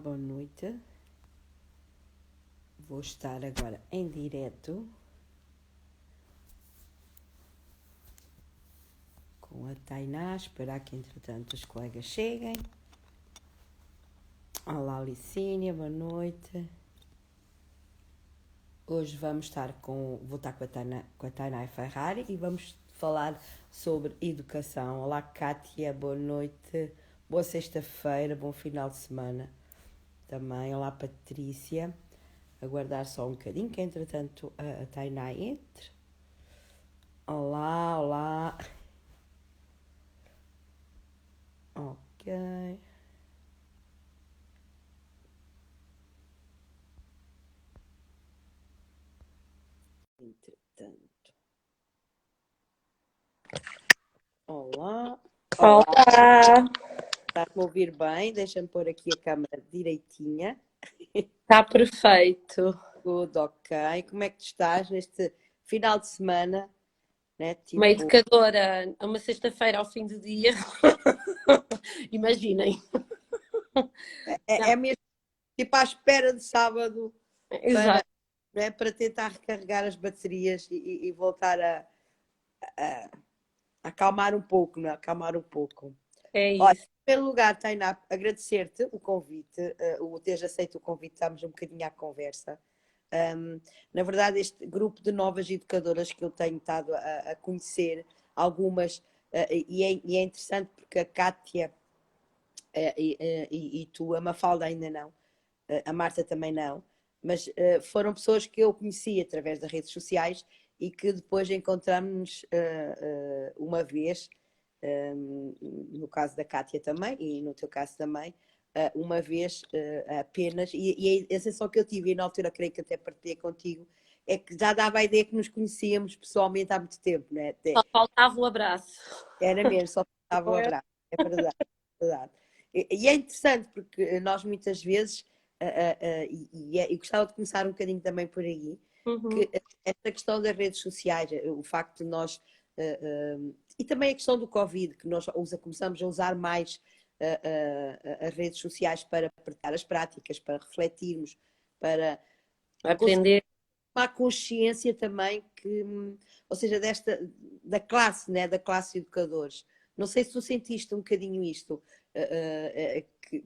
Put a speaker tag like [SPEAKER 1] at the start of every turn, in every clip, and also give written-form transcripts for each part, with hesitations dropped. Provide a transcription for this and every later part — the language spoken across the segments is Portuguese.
[SPEAKER 1] boa noite. Vou estar agora em direto com a Tainá, esperar que entretanto os colegas cheguem. Olá, Licínia, boa noite. Hoje vou estar com a Tainá Ferrari e vamos falar sobre educação. Olá, Kátia, boa noite. Boa sexta-feira, bom final de semana também. Olá, Patrícia. Aguardar só um bocadinho, que entretanto a Tainá entre. Olá, olá. Ok. Entretanto. Olá.
[SPEAKER 2] Olá!
[SPEAKER 1] Está-me a ouvir bem? Deixa-me pôr aqui a câmera direitinha.
[SPEAKER 2] Está perfeito.
[SPEAKER 1] Tudo ok. Como é que tu estás neste final de semana? Né?
[SPEAKER 2] Uma
[SPEAKER 1] Tipo,
[SPEAKER 2] educadora, uma sexta-feira ao fim do dia. Imaginem.
[SPEAKER 1] é mesmo tipo à espera de sábado para,
[SPEAKER 2] Exato,
[SPEAKER 1] né, para tentar recarregar as baterias e voltar a acalmar um pouco, não é? Acalmar um pouco.
[SPEAKER 2] é
[SPEAKER 1] Olha,
[SPEAKER 2] isso.
[SPEAKER 1] em primeiro lugar, Tainá, agradecer-te o convite, o teres aceito o convite, estamos um bocadinho à conversa. Na verdade, este grupo de novas educadoras que eu tenho estado a conhecer, algumas, e é interessante porque a Kátia e tu, a Mafalda ainda não, a Marta também não, mas foram pessoas que eu conheci através das redes sociais e que depois encontramos uma vez, no caso da Kátia também, e no teu caso também, uma vez apenas, e a sensação que eu tive, e na altura creio que até partilhei contigo, é que já dava a ideia que nos conhecíamos pessoalmente há muito tempo, né? Até,
[SPEAKER 2] Só faltava o abraço.
[SPEAKER 1] era mesmo, só faltava o
[SPEAKER 2] Não é?
[SPEAKER 1] abraço, é verdade, é verdade. E é interessante porque nós muitas vezes, e gostava de começar um bocadinho também por aí,
[SPEAKER 2] Uhum.
[SPEAKER 1] que esta questão das redes sociais, o facto de nós, e também a questão do Covid, que nós começamos a usar mais as redes sociais para partilhar as práticas, para refletirmos, para conseguir
[SPEAKER 2] Aprender.
[SPEAKER 1] tomar consciência também que, ou seja, da classe, né, da classe de educadores. Não sei se tu sentiste um bocadinho isto, que,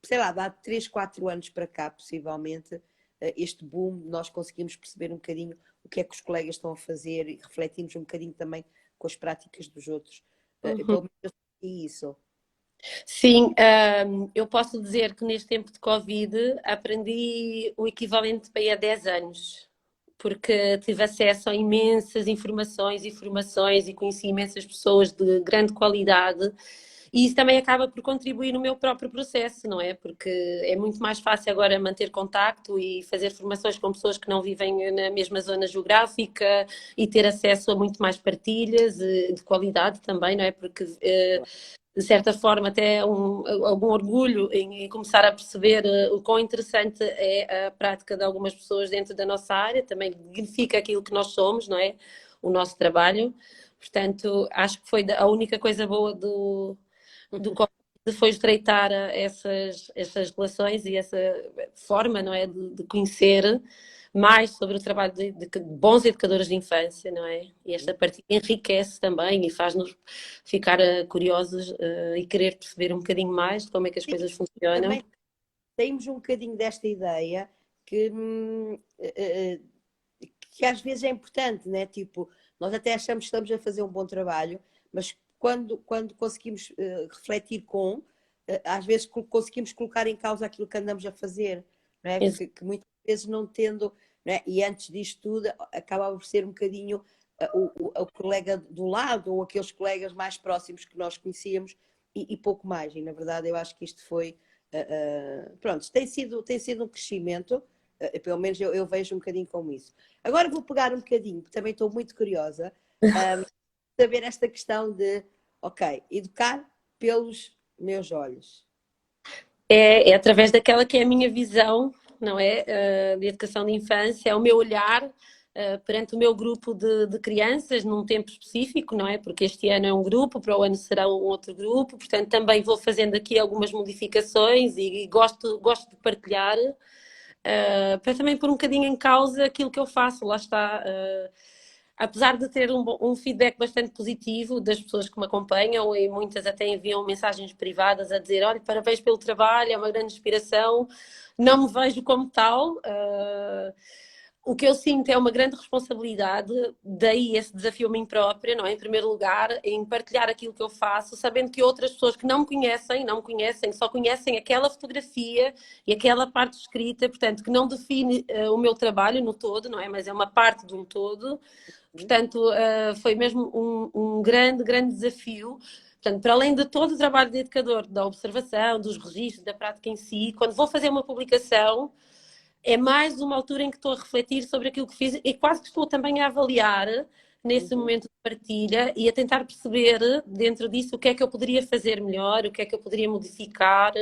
[SPEAKER 1] sei lá, dá 3 4 anos para cá, possivelmente, este boom, nós conseguimos perceber um bocadinho o que é que os colegas estão a fazer e refletimos um bocadinho também com as práticas dos outros.
[SPEAKER 2] Uhum.
[SPEAKER 1] Pelo menos eu senti isso.
[SPEAKER 2] Sim, eu posso dizer que neste tempo de Covid aprendi o equivalente para aí a 10 anos, porque tive acesso a imensas informações e formações e conheci imensas pessoas de grande qualidade. E isso também acaba por contribuir no meu próprio processo, não é? Porque é muito mais fácil agora manter contacto e fazer formações com pessoas que não vivem na mesma zona geográfica e ter acesso a muito mais partilhas de qualidade também, não é? Porque de certa forma, até algum orgulho em começar a perceber o quão interessante é a prática de algumas pessoas dentro da nossa área, também dignifica aquilo que nós somos, não é? O nosso trabalho. Portanto, acho que foi a única coisa boa do Covid foi estreitar essas relações e essa forma, não é, de conhecer mais sobre o trabalho de bons educadores de infância, não é? E esta partilha enriquece também e faz-nos ficar curiosos e querer perceber um bocadinho mais de como é que as
[SPEAKER 1] Sim,
[SPEAKER 2] coisas funcionam.
[SPEAKER 1] também temos um bocadinho desta ideia que, que às vezes é importante, né? Tipo, nós até achamos que estamos a fazer um bom trabalho, mas quando conseguimos refletir às vezes conseguimos colocar em causa aquilo que andamos a fazer, não é? Que muitas vezes não tendo, não é? E antes disto tudo, acaba por ser um bocadinho o colega do lado ou aqueles colegas mais próximos que nós conhecíamos e pouco mais. E na verdade eu acho que isto foi, pronto, tem sido um crescimento, pelo menos eu vejo um bocadinho como isso. Agora vou pegar um bocadinho, porque também estou muito curiosa, saber esta questão de, ok, educar pelos meus olhos.
[SPEAKER 2] É através daquela que é a minha visão, não é? De educação de infância, é o meu olhar, perante o meu grupo de crianças num tempo específico, não é? Porque este ano é um grupo, para o ano será um outro grupo, portanto também vou fazendo aqui algumas modificações e gosto de partilhar, para também pôr um bocadinho em causa aquilo que eu faço, lá está. Apesar de ter um feedback bastante positivo das pessoas que me acompanham e muitas até enviam mensagens privadas a dizer, olha, parabéns pelo trabalho, é uma grande inspiração, não me vejo como tal. O que eu sinto é uma grande responsabilidade, daí esse desafio a mim própria, não é? Em primeiro lugar, em partilhar aquilo que eu faço, sabendo que outras pessoas que não me conhecem, só conhecem aquela fotografia e aquela parte escrita, portanto, que não define o meu trabalho no todo, não é? Mas é uma parte de um todo. Portanto, foi mesmo um grande, grande desafio. Portanto, para além de todo o trabalho de educador, da observação, dos registros, da prática em si, quando vou fazer uma publicação, é mais uma altura em que estou a refletir sobre aquilo que fiz e quase que estou também a avaliar nesse momento de partilha e a tentar perceber dentro disso o que é que eu poderia fazer melhor, o que é que eu poderia modificar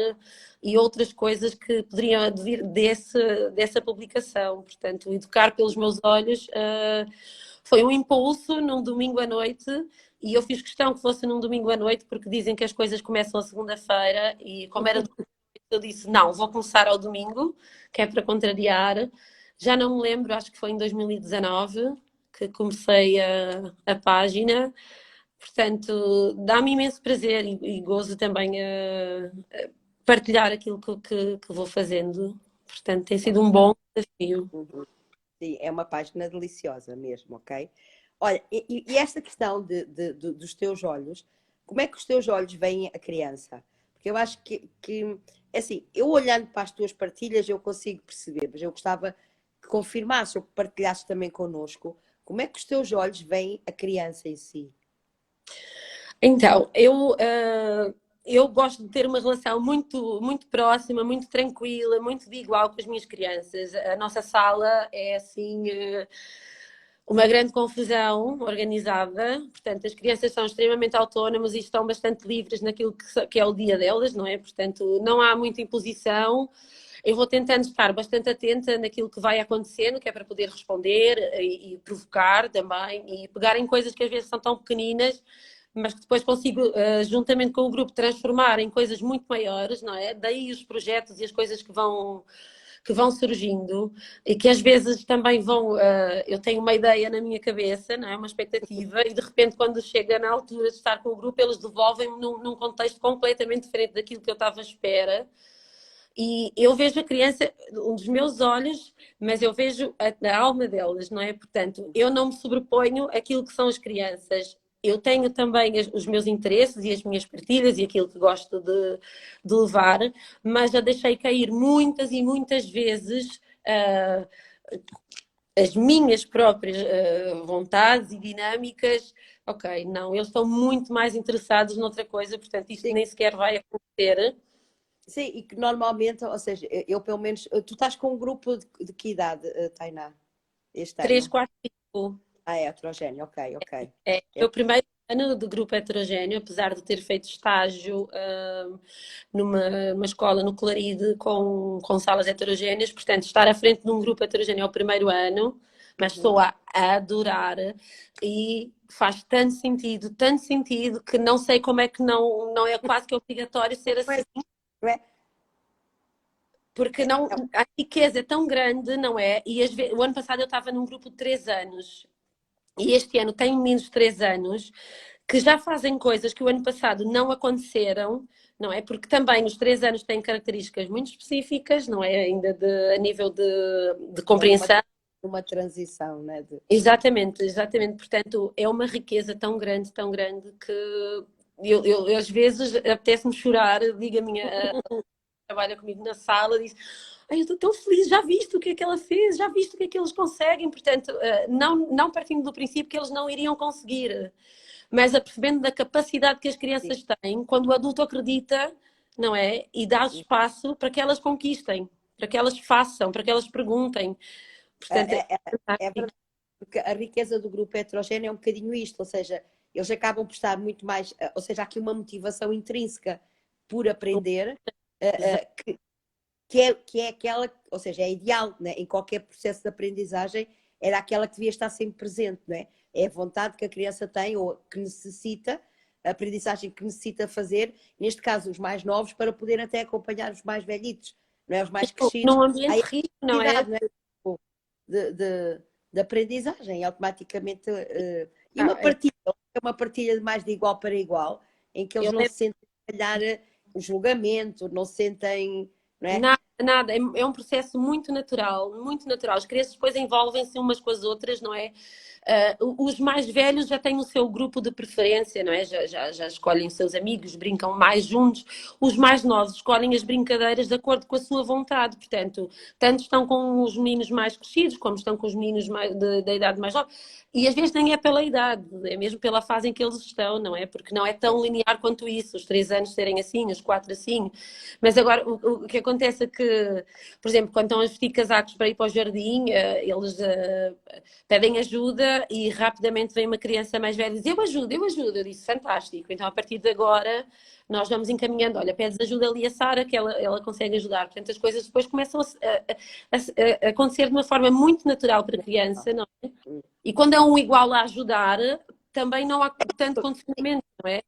[SPEAKER 2] e outras coisas que poderiam advir dessa publicação. Portanto, educar pelos meus olhos foi um impulso num domingo à noite e eu fiz questão que fosse num domingo à noite porque dizem que as coisas começam a segunda-feira e como era eu disse, não, vou começar ao domingo, que é para contrariar. Já não me lembro, acho que foi em 2019 que comecei a página. Portanto, dá-me imenso prazer e gozo também a partilhar aquilo que vou fazendo. Portanto, tem sido um bom desafio.
[SPEAKER 1] Uhum. Sim, é uma página deliciosa mesmo, ok? Olha, e esta questão dos teus olhos, como é que os teus olhos veem a criança? Porque eu acho que assim, eu olhando para as tuas partilhas, eu consigo perceber, mas eu gostava que confirmasse ou que partilhasses também connosco, como é que os teus olhos veem a criança em si?
[SPEAKER 2] Então, eu gosto de ter uma relação muito, muito próxima, muito tranquila, muito de igual com as minhas crianças. A nossa sala é assim uma grande confusão organizada, portanto, as crianças são extremamente autónomas e estão bastante livres naquilo que é o dia delas, não é? Portanto, não há muita imposição. Eu vou tentando estar bastante atenta naquilo que vai acontecendo, que é para poder responder e provocar também, e pegar em coisas que às vezes são tão pequeninas, mas que depois consigo, juntamente com o grupo, transformar em coisas muito maiores, não é? Daí os projetos e as coisas que vão surgindo e que às vezes também vão. Eu tenho uma ideia na minha cabeça, não é? Uma expectativa, e de repente, quando chega na altura de estar com o grupo, eles devolvem-me num contexto completamente diferente daquilo que eu estava à espera. E eu vejo a criança, um dos meus olhos, mas eu vejo a alma delas, não é? Portanto, eu não me sobreponho àquilo que são as crianças. Eu tenho também os meus interesses e as minhas partilhas e aquilo que gosto de levar, mas já deixei cair muitas e muitas vezes as minhas próprias vontades e dinâmicas. Ok, não, eles estão muito mais interessados noutra coisa, portanto, isto
[SPEAKER 1] Sim,
[SPEAKER 2] nem sequer vai acontecer.
[SPEAKER 1] sim, e que normalmente, ou seja, eu pelo menos, tu estás com um grupo de que idade, Tainá, este
[SPEAKER 2] 3,
[SPEAKER 1] ano?
[SPEAKER 2] 4, 5.
[SPEAKER 1] Ah, é heterogéneo, ok, ok.
[SPEAKER 2] É o primeiro ano de grupo heterogéneo, apesar de ter feito estágio numa escola no Claride com salas heterogéneas, portanto, estar à frente de um grupo heterogéneo é o primeiro ano, mas
[SPEAKER 1] Uhum.
[SPEAKER 2] estou a adorar e faz tanto sentido, que não sei como é que não é quase que obrigatório ser
[SPEAKER 1] Não é,
[SPEAKER 2] assim,
[SPEAKER 1] não é?
[SPEAKER 2] porque não, a riqueza é tão grande, não é? E o ano passado eu estava num grupo de 3 anos. E este ano tem meninos de 3 anos que já fazem coisas que o ano passado não aconteceram, não é? Porque também os 3 anos têm características muito específicas, não é? Ainda a nível de
[SPEAKER 1] É
[SPEAKER 2] compreensão.
[SPEAKER 1] uma transição, né?
[SPEAKER 2] Exatamente, exatamente. Portanto, é uma riqueza tão grande que eu às vezes apetece-me chorar, diga a minha trabalha comigo na sala, diz: Ai, eu estou tão feliz, já viste o que é que ela fez, já viste o que é que eles conseguem. Portanto, não partindo do princípio que eles não iriam conseguir, mas apercebendo da capacidade que as
[SPEAKER 1] Sim.
[SPEAKER 2] crianças têm, quando o adulto acredita, não é? E dá espaço para que elas conquistem, para que elas façam, para que elas perguntem. Portanto,
[SPEAKER 1] É, é, é
[SPEAKER 2] fantástico.
[SPEAKER 1] verdade, porque a riqueza do grupo heterogéneo é um bocadinho isto, ou seja, eles acabam por estar muito mais, ou seja, há aqui uma motivação intrínseca por aprender, que é aquela, ou seja, é ideal, né? Em qualquer processo de aprendizagem, era aquela que devia estar sempre presente, não é? É a vontade que a criança tem ou que necessita, a aprendizagem que necessita fazer, neste caso os mais novos, para poder até acompanhar os mais velhitos, não é? Os mais crescidos.
[SPEAKER 2] Num
[SPEAKER 1] Há
[SPEAKER 2] ambiente
[SPEAKER 1] essa
[SPEAKER 2] rico, não é?
[SPEAKER 1] necessidade, não é? De, de, de aprendizagem, automaticamente. E
[SPEAKER 2] Ah,
[SPEAKER 1] uma partilha de mais de igual para igual, em que eles
[SPEAKER 2] eu
[SPEAKER 1] não se sentem, se calhar, o julgamento, não se sentem, não é?
[SPEAKER 2] Nada, nada, é um processo muito natural, muito natural. As crianças depois envolvem-se umas com as outras, não é? Os mais velhos já têm o seu grupo de preferência, não é? Já escolhem os seus amigos, brincam mais juntos. Os mais novos escolhem as brincadeiras de acordo com a sua vontade. Portanto, tanto estão com os meninos mais crescidos, como estão com os meninos da idade mais nova. E às vezes nem é pela idade, é mesmo pela fase em que eles estão, não é? Porque não é tão linear quanto isso, os 3 anos serem assim, os 4 assim. Mas agora, o que acontece é que, por exemplo, quando estão a vestir casacos para ir para o jardim, eles pedem ajuda e rapidamente vem uma criança mais velha e diz: eu ajudo, eu ajudo. Eu disse: fantástico. Então, a partir de agora, nós vamos encaminhando. Olha, pedes ajuda ali a Sara, que ela consegue ajudar. Portanto, as coisas depois começam a acontecer de uma forma muito natural para a criança, não é? E quando é um igual a ajudar, também não há tanto condicionamento, não é?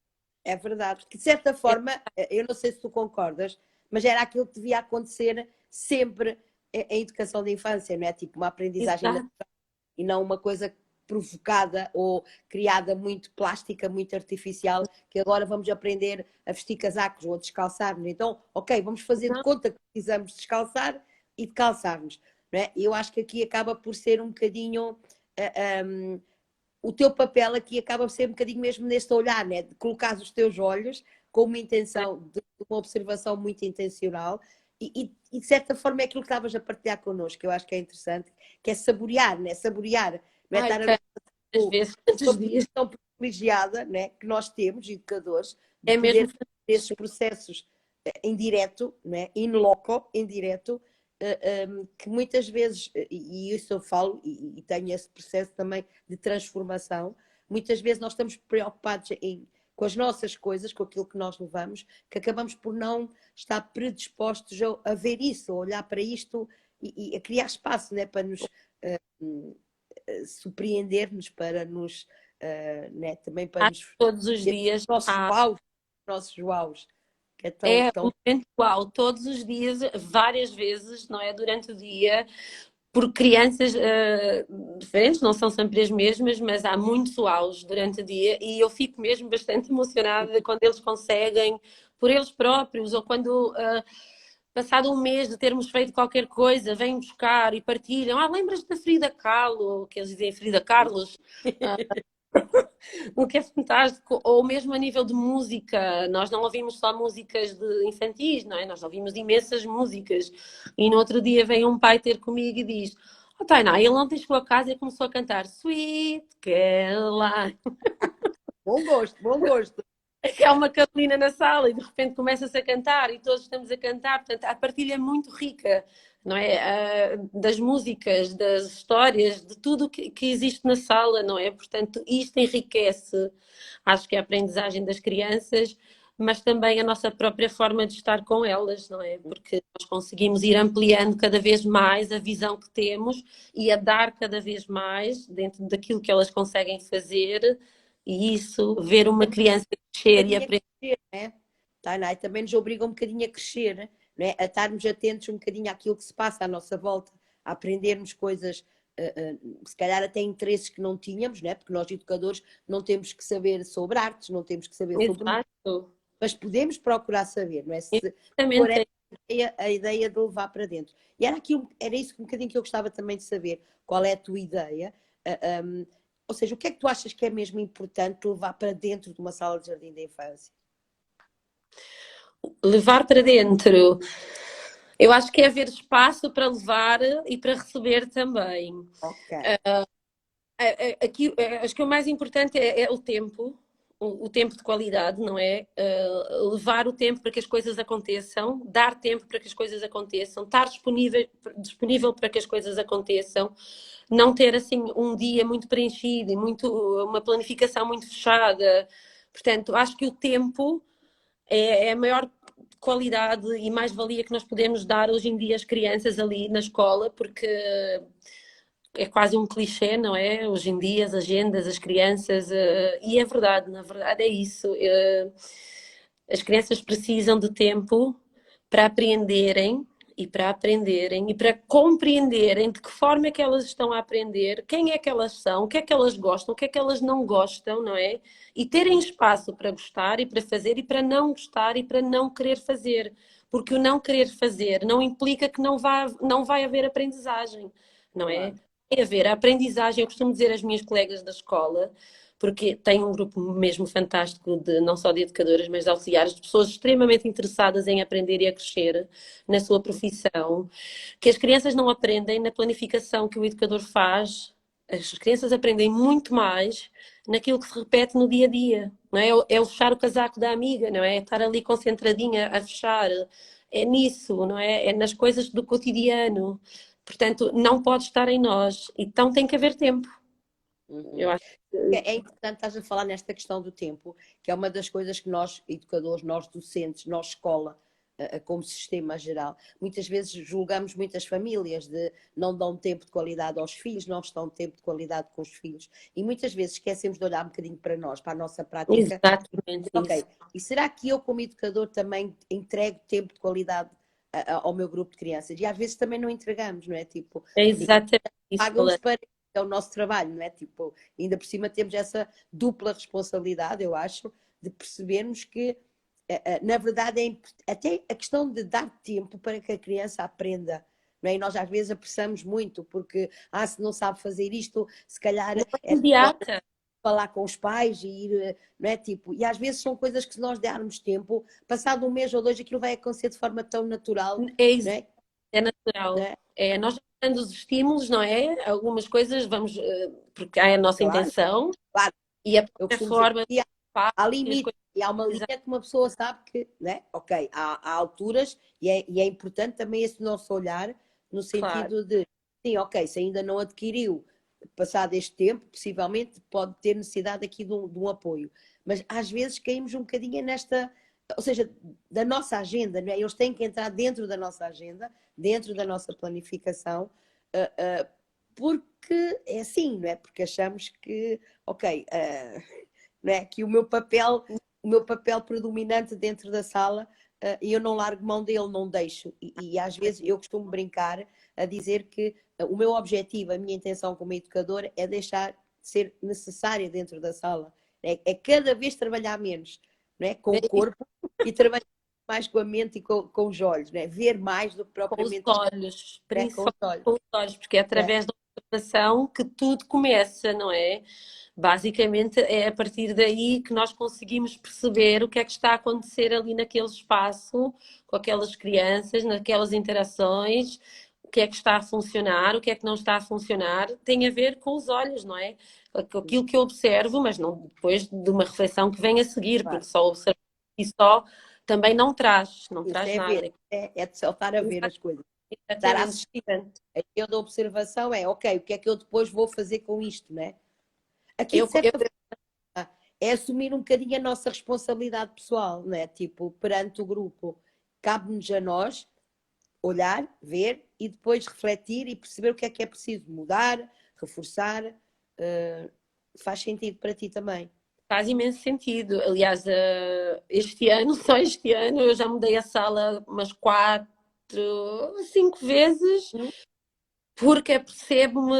[SPEAKER 1] É verdade, porque de certa forma, eu não sei se tu concordas, mas era aquilo que devia acontecer sempre em educação de infância, não é? Tipo uma aprendizagem
[SPEAKER 2] Exato.
[SPEAKER 1] natural e não uma coisa provocada ou criada muito plástica, muito artificial, que agora vamos aprender a vestir casacos ou a descalçar-nos. Então, ok, vamos fazer de
[SPEAKER 2] Não,
[SPEAKER 1] conta que precisamos descalçar e de calçar-nos, não é? Eu acho que aqui acaba por ser um bocadinho o teu papel aqui acaba por ser um bocadinho mesmo neste olhar, né? De colocar os teus olhos com uma intenção, de uma observação muito intencional e de certa forma é aquilo que estavas a partilhar connosco, que eu acho que é interessante, que é saborear, né? Saborear, não é
[SPEAKER 2] ai,
[SPEAKER 1] estar a ver
[SPEAKER 2] às vezes,
[SPEAKER 1] uma
[SPEAKER 2] tantos dias.
[SPEAKER 1] posição privilegiada, né? Que nós temos, educadores, de
[SPEAKER 2] É mesmo.
[SPEAKER 1] poder fazer esses processos em direto, né? In loco, em direto, que muitas vezes, e isso eu falo, e tenho esse processo também de transformação, muitas vezes nós estamos preocupados com as nossas coisas, com aquilo que nós levamos, que acabamos por não estar predispostos a ver isso, a olhar para isto e a criar espaço, né, para nos surpreender-nos, para nos, né, também para nos
[SPEAKER 2] Todos os
[SPEAKER 1] ter
[SPEAKER 2] dias.
[SPEAKER 1] nossos uaus, que é
[SPEAKER 2] É
[SPEAKER 1] tão
[SPEAKER 2] um momento igual, todos os dias, várias vezes, não é? Durante o dia, por crianças diferentes, não são sempre as mesmas, mas há muitos uaus durante o dia e eu fico mesmo bastante emocionada quando eles conseguem, por eles próprios, ou quando, passado um mês de termos feito qualquer coisa, vêm buscar e partilham. Ah, lembras-te da Frida Kahlo, que eles dizem Frida Carlos? O que é fantástico, ou mesmo a nível de música, nós não ouvimos só músicas de infantis, não é? Nós ouvimos imensas músicas. E no outro dia vem um pai ter comigo e diz: Oh, Tainá, ele ontem chegou a casa e começou a cantar Sweet Caroline.
[SPEAKER 1] bom gosto, bom gosto.
[SPEAKER 2] Que é uma Carolina na sala e de repente começa-se a cantar e todos estamos a cantar. Portanto, a partilha é muito rica, não é? Das músicas, das histórias, de tudo que existe na sala, não é? Portanto, isto enriquece, acho que é a aprendizagem das crianças, mas também a nossa própria forma de estar com elas, não é? Porque nós conseguimos ir ampliando cada vez mais a visão que temos e a dar cada vez mais dentro daquilo que elas conseguem fazer. E isso, ver uma criança
[SPEAKER 1] Um
[SPEAKER 2] crescer e
[SPEAKER 1] bocadinho a
[SPEAKER 2] aprender.
[SPEAKER 1] crescer, né? Tá, não é? Também nos obriga um bocadinho a crescer, né? A estarmos atentos um bocadinho àquilo que se passa à nossa volta, a aprendermos coisas, se calhar até interesses que não tínhamos, né? Porque nós educadores não temos que saber sobre artes, não temos que saber sobre música,
[SPEAKER 2] Exato.
[SPEAKER 1] mas podemos procurar saber, não é? Se for
[SPEAKER 2] Exatamente.
[SPEAKER 1] a ideia de levar para dentro. E era, aqui, era isso um bocadinho que eu gostava também de saber. Qual é a tua ideia? Ou seja, o que é que tu achas que é mesmo importante levar para dentro de uma sala de jardim da infância?
[SPEAKER 2] Levar para dentro. Eu acho que é haver espaço para levar e para receber também.
[SPEAKER 1] Ok.
[SPEAKER 2] Aqui, acho que o mais importante é o tempo, o tempo de qualidade, não é? Levar o tempo para que as coisas aconteçam, dar tempo para que as coisas aconteçam, estar disponível para que as coisas aconteçam, não ter assim um dia muito preenchido e uma planificação muito fechada. Portanto, acho que o tempo é a maior qualidade e mais-valia que nós podemos dar hoje em dia às crianças ali na escola, porque é quase um clichê, não é? Hoje em dia, as agendas, as crianças, e é verdade, na verdade é isso. As crianças precisam de tempo para aprenderem e para compreenderem de que forma é que elas estão a aprender, quem é que elas são, o que é que elas gostam, o que é que elas não gostam, não é? E terem espaço para gostar e para fazer e para não gostar e para não querer fazer. Porque o não querer fazer não implica que não vai haver aprendizagem, não é?
[SPEAKER 1] Claro.
[SPEAKER 2] Vai haver a aprendizagem. Eu costumo dizer às minhas colegas da escola, porque tem um grupo mesmo fantástico de não só de educadoras, mas de auxiliares, de pessoas extremamente interessadas em aprender e a crescer na sua profissão, que as crianças não aprendem na planificação que o educador faz. As crianças aprendem muito mais naquilo que se repete no dia a dia, não é? É o fechar o casaco da amiga, não é? É estar ali concentradinha a fechar. É nisso, não é? É nas coisas do cotidiano. Portanto, não pode estar em nós. Então tem que haver tempo.
[SPEAKER 1] Uhum.
[SPEAKER 2] Eu acho
[SPEAKER 1] É importante estás a falar nesta questão do tempo, que é uma das coisas que nós, educadores, nós docentes, nós escola, como sistema geral, muitas vezes julgamos muitas famílias de não dão tempo de qualidade aos filhos, não estão tempo de qualidade com os filhos, e muitas vezes esquecemos de olhar um bocadinho para nós, para a nossa prática, e
[SPEAKER 2] exatamente
[SPEAKER 1] dizer, ok,
[SPEAKER 2] isso.
[SPEAKER 1] e será que eu como educador também entrego tempo de qualidade ao meu grupo de crianças? E às vezes também não entregamos, não é? Tipo,
[SPEAKER 2] É exatamente isso,
[SPEAKER 1] pagam-nos
[SPEAKER 2] Valéria.
[SPEAKER 1] para é o nosso trabalho, não é? Tipo, ainda por cima temos essa dupla responsabilidade, eu acho, de percebermos que, na verdade, até a questão de dar tempo para que a criança aprenda. Não é? E nós às vezes apressamos muito, porque se não sabe fazer isto, se calhar
[SPEAKER 2] Não é
[SPEAKER 1] é só
[SPEAKER 2] imediata.
[SPEAKER 1] falar com os pais e ir, não é? Tipo, e às vezes são coisas que se nós dermos tempo, passado um mês ou dois, aquilo vai acontecer de forma tão natural,
[SPEAKER 2] É,
[SPEAKER 1] não é?
[SPEAKER 2] é
[SPEAKER 1] Não
[SPEAKER 2] natural.
[SPEAKER 1] é?
[SPEAKER 2] É, nós dando os estímulos, não é? Algumas coisas vamos, porque é a nossa
[SPEAKER 1] Claro,
[SPEAKER 2] intenção
[SPEAKER 1] claro.
[SPEAKER 2] e a
[SPEAKER 1] Eu
[SPEAKER 2] própria
[SPEAKER 1] costumo dizer
[SPEAKER 2] forma de
[SPEAKER 1] que
[SPEAKER 2] falar
[SPEAKER 1] há
[SPEAKER 2] e as
[SPEAKER 1] limite
[SPEAKER 2] coisas.
[SPEAKER 1] e há uma linha que uma pessoa sabe que, né? Ok, há alturas e é importante também esse nosso olhar no
[SPEAKER 2] Claro,
[SPEAKER 1] sentido de, sim, ok, se ainda não adquiriu, passado este tempo, possivelmente pode ter necessidade aqui de um apoio. Mas às vezes caímos um bocadinho nesta, ou seja, da nossa agenda, não é? Eles têm que entrar dentro da nossa agenda, dentro da nossa planificação, uh, uh, porque é assim, não é? Porque achamos que, ok, não é? Que o meu papel predominante dentro da sala, e eu não largo mão dele, não deixo. E às vezes eu costumo brincar a dizer que o meu objetivo, a minha intenção como educadora é deixar de ser necessária dentro da sala. É cada vez trabalhar menos, não é? Com
[SPEAKER 2] é
[SPEAKER 1] o
[SPEAKER 2] isso,
[SPEAKER 1] corpo e trabalhar mais com a mente e com os olhos, não é? Ver mais do que
[SPEAKER 2] com os
[SPEAKER 1] propriamente
[SPEAKER 2] olhos,
[SPEAKER 1] com os
[SPEAKER 2] principalmente
[SPEAKER 1] olhos.
[SPEAKER 2] com os olhos, porque é
[SPEAKER 1] Não é?
[SPEAKER 2] através da observação que tudo começa, não é? Basicamente é a partir daí que nós conseguimos perceber o que é que está a acontecer ali naquele espaço, com aquelas crianças, naquelas interações, o que é que está a funcionar, o que é que não está a funcionar, tem a ver com os olhos, não é? Aquilo que eu observo, mas não depois de uma reflexão que vem a seguir, porque
[SPEAKER 1] Claro.
[SPEAKER 2] só observar e só também não
[SPEAKER 1] Isso
[SPEAKER 2] traz
[SPEAKER 1] é ver,
[SPEAKER 2] nada.
[SPEAKER 1] é de só estar a ver as coisas. Estar a
[SPEAKER 2] Exatamente.
[SPEAKER 1] assistir. A eu da observação é, ok, o que é que eu depois vou fazer com isto, né? Aqui, de
[SPEAKER 2] Eu
[SPEAKER 1] certa forma, é assumir um bocadinho a nossa responsabilidade pessoal, né? Tipo, perante o grupo. Cabe-nos a nós olhar, ver e depois refletir e perceber o que é preciso mudar, reforçar. Faz sentido para ti também.
[SPEAKER 2] faz imenso sentido. Aliás, este ano, só este ano, eu já mudei a sala umas 4, 5 vezes,
[SPEAKER 1] Hum?
[SPEAKER 2] porque apercebo-me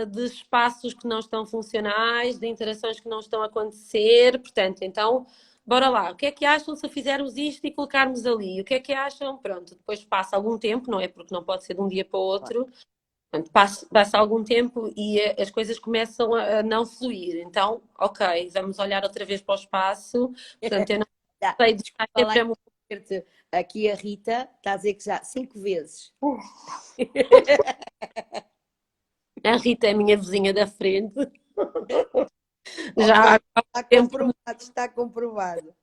[SPEAKER 2] de espaços que não estão funcionais, de interações que não estão a acontecer. Portanto, então, bora lá. O que é que acham se fizermos isto e colocarmos ali? O que é que acham? Pronto, depois passa algum tempo, não é? Porque não pode ser de um dia para o outro. Portanto, passa algum tempo e as coisas começam a não fluir. Então, ok, vamos olhar outra vez para o espaço. Portanto, eu não
[SPEAKER 1] Já,
[SPEAKER 2] sei de estar
[SPEAKER 1] desculpa lá
[SPEAKER 2] sempre
[SPEAKER 1] interromper-te. Aqui a Rita está a dizer que já 5 vezes.
[SPEAKER 2] a Rita é a minha vizinha da frente.
[SPEAKER 1] Ok,
[SPEAKER 2] Já há
[SPEAKER 1] está
[SPEAKER 2] tempo.
[SPEAKER 1] comprovado, está comprovado.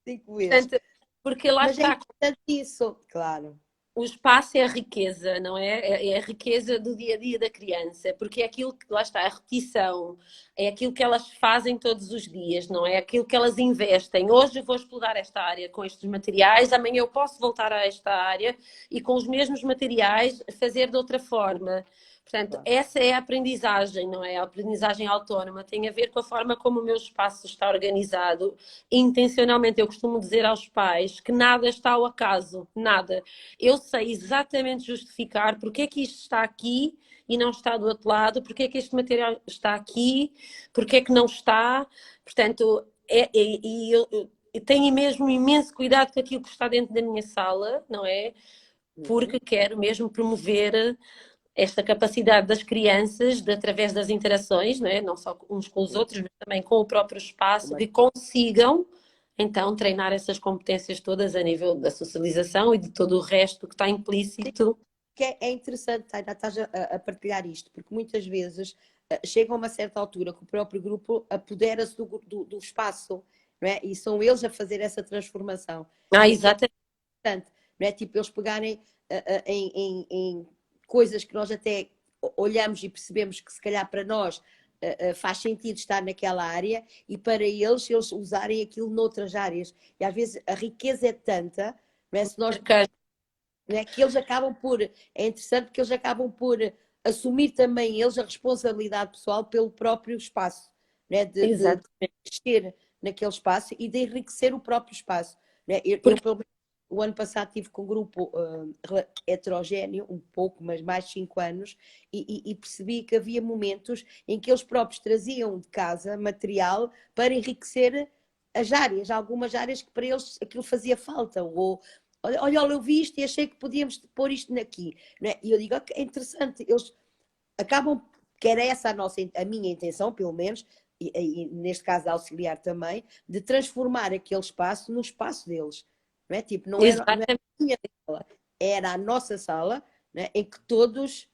[SPEAKER 1] 5 vezes.
[SPEAKER 2] Portanto, porque lá
[SPEAKER 1] Mas é
[SPEAKER 2] está,
[SPEAKER 1] importante isso, claro.
[SPEAKER 2] o espaço é a riqueza, não é? É a riqueza do dia a dia da criança, porque é aquilo que lá está, a repetição, é aquilo que elas fazem todos os dias, não é? É aquilo que elas investem. Hoje eu vou explorar esta área com estes materiais, amanhã eu posso voltar a esta área e com os mesmos materiais fazer de outra forma. Portanto,
[SPEAKER 1] Claro.
[SPEAKER 2] essa é a aprendizagem, não é? A aprendizagem autónoma tem a ver com a forma como o meu espaço está organizado. Intencionalmente, eu costumo dizer aos pais que nada está ao acaso, nada. Eu sei exatamente justificar porque é que isto está aqui e não está do outro lado, porque é que este material está aqui, porque é que não está. Portanto, eu tenho mesmo imenso cuidado com aquilo que está dentro da minha sala, não é?
[SPEAKER 1] Uhum.
[SPEAKER 2] Porque quero mesmo promover esta capacidade das crianças, de, através das interações, não é? Não só uns com os
[SPEAKER 1] Sim.
[SPEAKER 2] outros, mas também com o próprio espaço, que consigam então treinar essas competências todas a nível da socialização e de todo o resto que está implícito.
[SPEAKER 1] Que é interessante, ainda estás a partilhar isto, porque muitas vezes chega a uma certa altura que o próprio grupo apodera-se do espaço, não é? E são eles a fazer essa transformação. E isso é
[SPEAKER 2] Exatamente.
[SPEAKER 1] importante, não é? Tipo, eles pegarem em coisas que nós até olhamos e percebemos que se calhar para nós faz sentido estar naquela área e para eles usarem aquilo noutras áreas. E às vezes a riqueza é tanta, não é? Se nós né, que eles acabam por, é interessante porque eles acabam por assumir também eles a responsabilidade pessoal pelo próprio espaço, né, de
[SPEAKER 2] Exatamente.
[SPEAKER 1] crescer naquele espaço e de enriquecer o próprio espaço. Né?
[SPEAKER 2] Porque,
[SPEAKER 1] Pelo menos, o ano passado estive com um grupo heterogéneo, um pouco, mas mais de 5 anos, e percebi que havia momentos em que eles próprios traziam de casa material para enriquecer as áreas, algumas áreas que para eles aquilo fazia falta, ou olha, eu vi isto e achei que podíamos pôr isto aqui. Não é? E eu digo, okay, é interessante, eles acabam, que era essa a minha intenção, pelo menos, e neste caso a auxiliar também, de transformar aquele espaço no espaço deles. Não é? Tipo, não era
[SPEAKER 2] exatamente.
[SPEAKER 1] a minha sala, era a nossa sala, não é? Em que todos.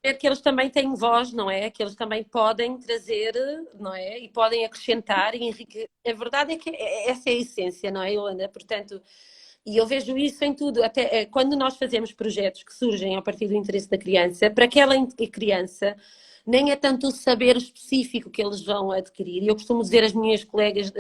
[SPEAKER 2] Ver que eles também têm voz, não é? Que eles também podem trazer, não é? E podem acrescentar e enriquecer. A verdade é que essa é a essência, não é, Yolanda? Portanto, e eu vejo isso em tudo, até quando nós fazemos projetos que surgem a partir do interesse da criança, para aquela criança nem é tanto o saber específico que eles vão adquirir. E eu costumo dizer às minhas colegas,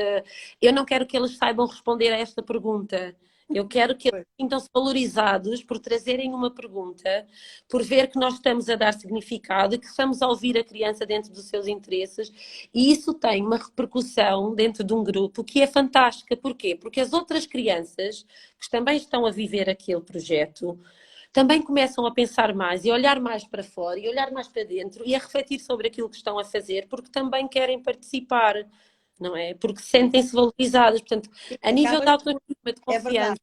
[SPEAKER 2] eu não quero que eles saibam responder a esta pergunta. Eu quero que eles sintam-se valorizados por trazerem uma pergunta, por ver que nós estamos a dar significado, que estamos a ouvir a criança dentro dos seus interesses, e isso tem uma repercussão dentro de um grupo que é fantástica. Porquê? Porque as outras crianças que também estão a viver aquele projeto também começam a pensar mais e a olhar mais para fora e olhar mais para dentro e a refletir sobre aquilo que estão a fazer, porque também querem participar, não é? Porque sentem-se valorizadas. Portanto, a nível de
[SPEAKER 1] Acabas
[SPEAKER 2] autoestima, de
[SPEAKER 1] é verdade,
[SPEAKER 2] confiança,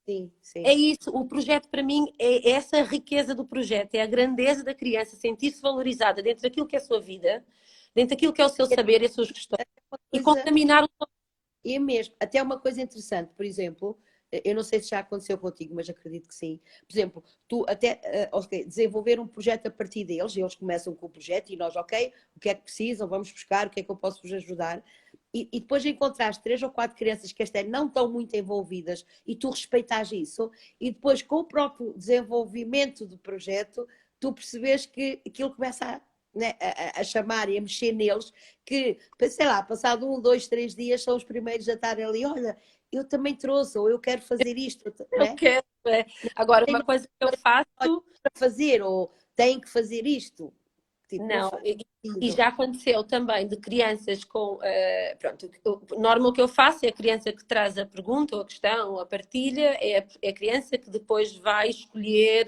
[SPEAKER 1] sim, sim.
[SPEAKER 2] é isso. O projeto, para mim, é essa riqueza do projeto, é a grandeza da criança, sentir-se valorizada dentro daquilo que é a sua vida, dentro daquilo que é o seu saber e as suas questões,
[SPEAKER 1] Uma
[SPEAKER 2] e
[SPEAKER 1] coisa
[SPEAKER 2] contaminar o.
[SPEAKER 1] E mesmo, até uma coisa interessante, por exemplo, eu não sei se já aconteceu contigo, mas acredito que sim. Por exemplo, tu até okay, desenvolver um projeto a partir deles, e eles começam com o projeto e nós, ok, o que é que precisam, vamos buscar, o que é que eu posso vos ajudar. E depois encontrares 3 ou 4 crianças que até não estão muito envolvidas e tu respeitas isso, e depois com o próprio desenvolvimento do projeto, tu percebes que aquilo começa né, a chamar e a mexer neles, que, sei lá, passado 1, 2, 3 dias são os primeiros a estar ali, olha, eu também trouxe, ou eu quero fazer isto,
[SPEAKER 2] Eu
[SPEAKER 1] né?
[SPEAKER 2] quero, é. Agora,
[SPEAKER 1] Tenho
[SPEAKER 2] uma coisa que eu faço.
[SPEAKER 1] para fazer, ou tenho que fazer isto. Tipo, não
[SPEAKER 2] Não,
[SPEAKER 1] faz
[SPEAKER 2] e
[SPEAKER 1] sentido.
[SPEAKER 2] já aconteceu também de crianças com. Pronto, normal o que eu faço é a criança que traz a pergunta ou a questão ou a partilha, é a criança que depois vai escolher.